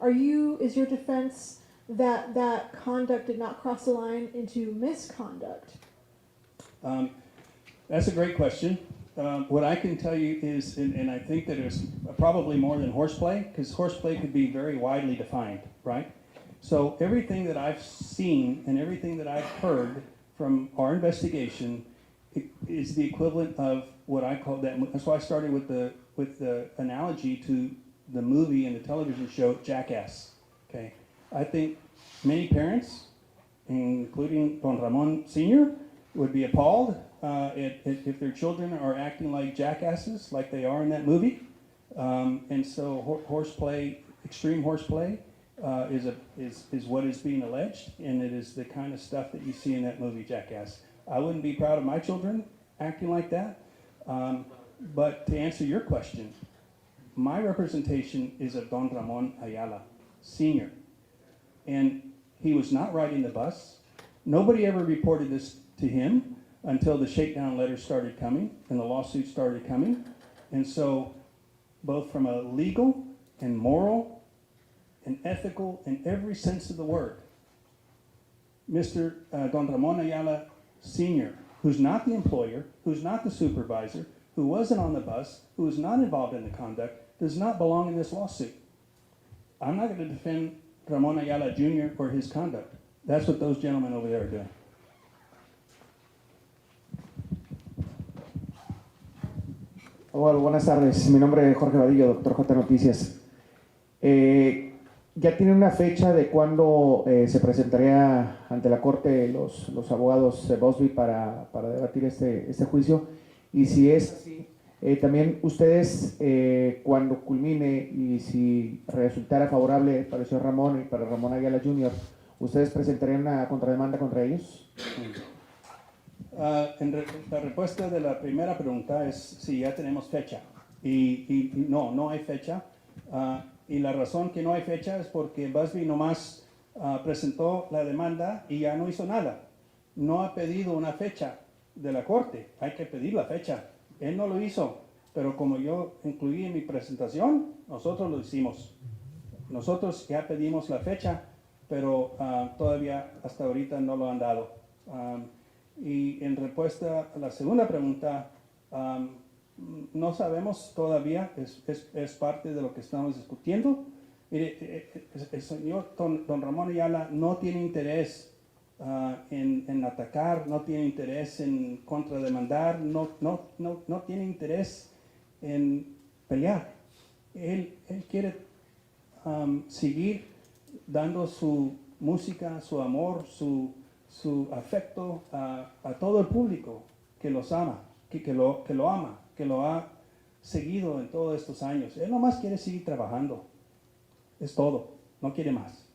Is your defense that that conduct did not cross the line into misconduct? That's a great question. What I can tell you is, and I think that it's probably more than horseplay, because horseplay could be very widely defined, right? So everything that I've seen and everything that I've heard from our investigation is the equivalent of what I call that. That's why I started with the analogy to the movie and the television show Jackass. Okay, I think many parents, including Don Ramon Sr., would be appalled if their children are acting like jackasses, like they are in that movie. And so horseplay, extreme horseplay, is what is being alleged, and it is the kind of stuff that you see in that movie Jackass. I wouldn't be proud of my children acting like that. But to answer your question, my representation is of Don Ramón Ayala Sr. And he was not riding the bus. Nobody ever reported this to him until the shakedown letters started coming and the lawsuits started coming. And so both from a legal and moral and ethical in every sense of the word, Mr. Don Ramón Ayala Sr., who's not the employer, who's not the supervisor, who wasn't on the bus, who was not involved in the conduct, does not belong in this lawsuit. I'm not going to defend Ramón Ayala Jr. for his conduct. That's what those gentlemen over there are doing. Hola, buenas tardes. Mi nombre es Jorge Vadillo, Doctor J Noticias. ¿Ya tiene una fecha de cuándo se presentaría ante la Corte los abogados Busby para debatir este juicio? Y si es así, también ustedes, cuando culmine y si resultara favorable para el señor Ramón y para Ramón Ayala Jr., ¿ustedes presentarían una contrademanda contra ellos? La respuesta de la primera pregunta es si ya tenemos fecha. Y no hay fecha. Y la razón que no hay fecha es porque Busby nomás presentó la demanda y ya no hizo nada. No ha pedido una fecha de la corte. Hay que pedir la fecha. Él no lo hizo, pero como yo incluí en mi presentación, nosotros lo hicimos. Nosotros ya pedimos la fecha, pero todavía hasta ahorita no lo han dado. Y en respuesta a la segunda pregunta, no sabemos todavía, es parte de lo que estamos discutiendo. Mire, el señor don Ramón Ayala no tiene interés en atacar, no tiene interés en contrademandar, no tiene interés en pelear. Él quiere seguir dando su música, su amor, su afecto a todo el público que los ama, que lo ama, que lo ha seguido en todos estos años. Él nomás quiere seguir trabajando. Es todo, no quiere más.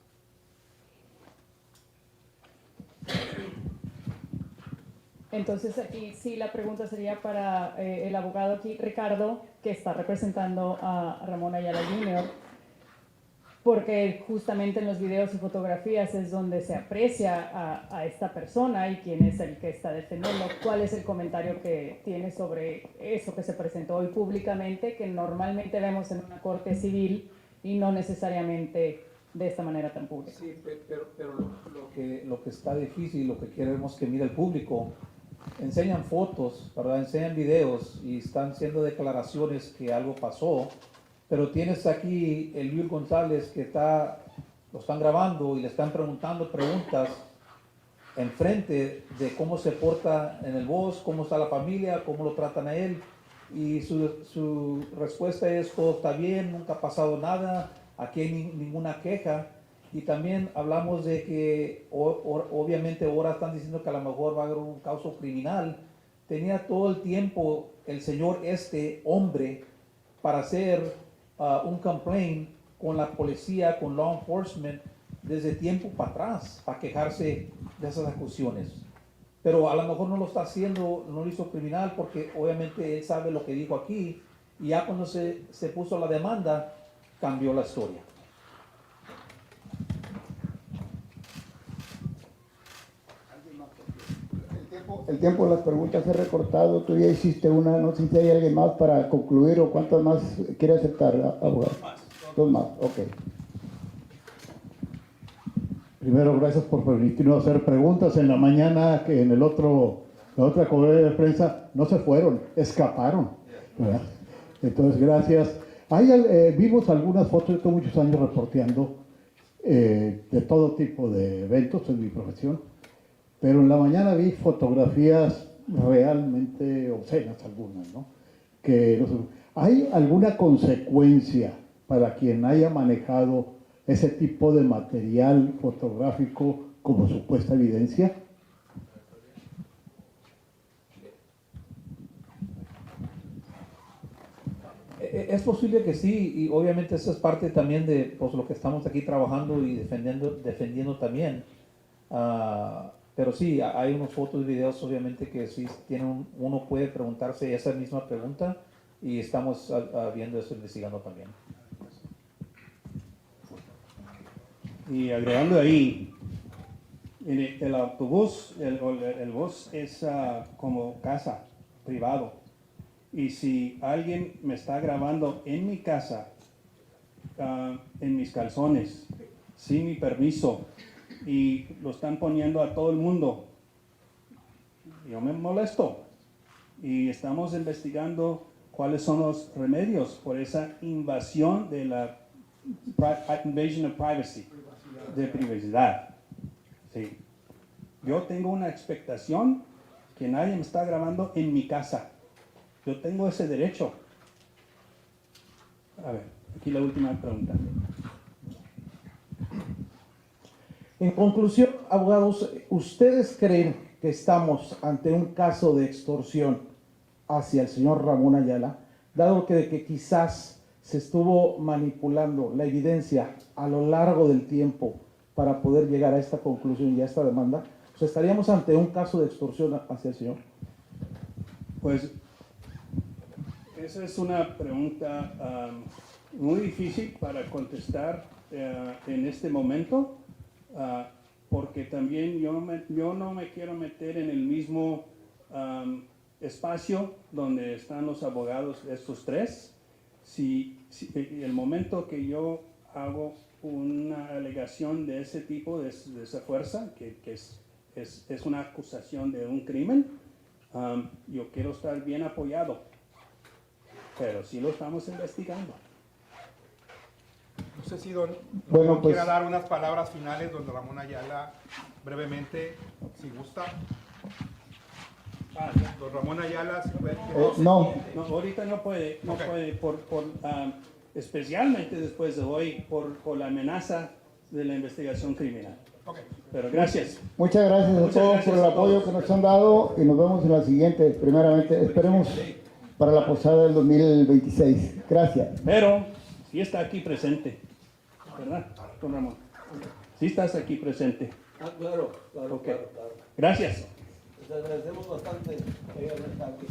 Entonces aquí sí la pregunta sería para el abogado aquí, Ricardo, que está representando a Ramón Ayala Jr., porque justamente en los videos y fotografías es donde se aprecia a esta persona y quién es el que está defendiendo. ¿Cuál es el comentario que tiene sobre eso que se presentó hoy públicamente, que normalmente vemos en una corte civil y no necesariamente de esta manera tan pública? Sí, pero lo que está difícil, lo que queremos que mire el público, enseñan fotos, ¿verdad? Enseñan videos y están haciendo declaraciones que algo pasó, pero tienes aquí el Luis González que lo están grabando y le están preguntando preguntas enfrente de cómo se porta en el bus, cómo está la familia, cómo lo tratan a él, Y su respuesta es: todo está bien, nunca ha pasado nada, aquí hay ninguna queja. Y también hablamos de que obviamente ahora están diciendo que a lo mejor va a haber un caso criminal. Tenía todo el tiempo el señor hombre para hacer un complaint con la policía, con law enforcement, desde tiempo para atrás, para quejarse de esas acusaciones. Pero a lo mejor no lo está haciendo, no lo hizo criminal, porque obviamente él sabe lo que dijo aquí, y ya cuando se puso la demanda, cambió la historia. El tiempo de las preguntas es recortado. Tú ya hiciste una, no sé si hay alguien más para concluir o cuántas más quiere aceptar, abogado. Dos más, ok. Primero, gracias por permitirnos hacer preguntas. En la mañana, que en la otra conferencia de prensa, no se fueron, escaparon, ¿verdad? Entonces, gracias. Vimos algunas fotos, yo tengo muchos años reporteando de todo tipo de eventos en mi profesión, pero en la mañana vi fotografías realmente obscenas algunas, ¿no? ¿Hay alguna consecuencia para quien haya manejado ese tipo de material fotográfico como supuesta evidencia? Es posible que sí, y obviamente eso es parte también de pues, lo que estamos aquí trabajando y defendiendo también. Pero sí, hay unos fotos y videos obviamente que sí tienen uno puede preguntarse esa misma pregunta, y estamos viendo eso, investigando también. Y agregando ahí, el autobús, el bus es como casa, privado. Y si alguien me está grabando en mi casa, en mis calzones, sin mi permiso, y lo están poniendo a todo el mundo, yo me molesto. Y estamos investigando cuáles son los remedios por esa invasión de la invasion of privacy, de privacidad. Sí. Yo tengo una expectación que nadie me está grabando en mi casa. Yo tengo ese derecho. A ver, aquí la última pregunta. En conclusión, abogados, ¿ustedes creen que estamos ante un caso de extorsión hacia el señor Ramón Ayala, dado que quizás se estuvo manipulando la evidencia a lo largo del tiempo para poder llegar a esta conclusión y a esta demanda? O sea, ¿estaríamos ante un caso de extorsión hacia el señor? Pues esa es una pregunta muy difícil para contestar en este momento, porque también yo no me quiero meter en el mismo espacio donde están los abogados de estos tres. Si el momento que yo hago una alegación de ese tipo, de esa fuerza, que es una acusación de un crimen, yo quiero estar bien apoyado. Pero sí lo estamos investigando. No sé si don Bueno, pues, quiera dar unas palabras finales, don Ramón Ayala, brevemente, si gusta. Don Ramón Ayala, si puede. no. No, ahorita no puede, Okay. especialmente después de hoy, por la amenaza de la investigación criminal. Okay. Pero gracias. Muchas gracias a Muchas todos gracias por el a apoyo todos. que nos han dado, y nos vemos en la siguiente. Primeramente, esperemos para la posada del 2026. Gracias. Pero sí está aquí presente, ¿verdad, don Ramón? Sí estás aquí presente. Claro, Ok. claro. Gracias. Les agradecemos bastante que hayan estado aquí.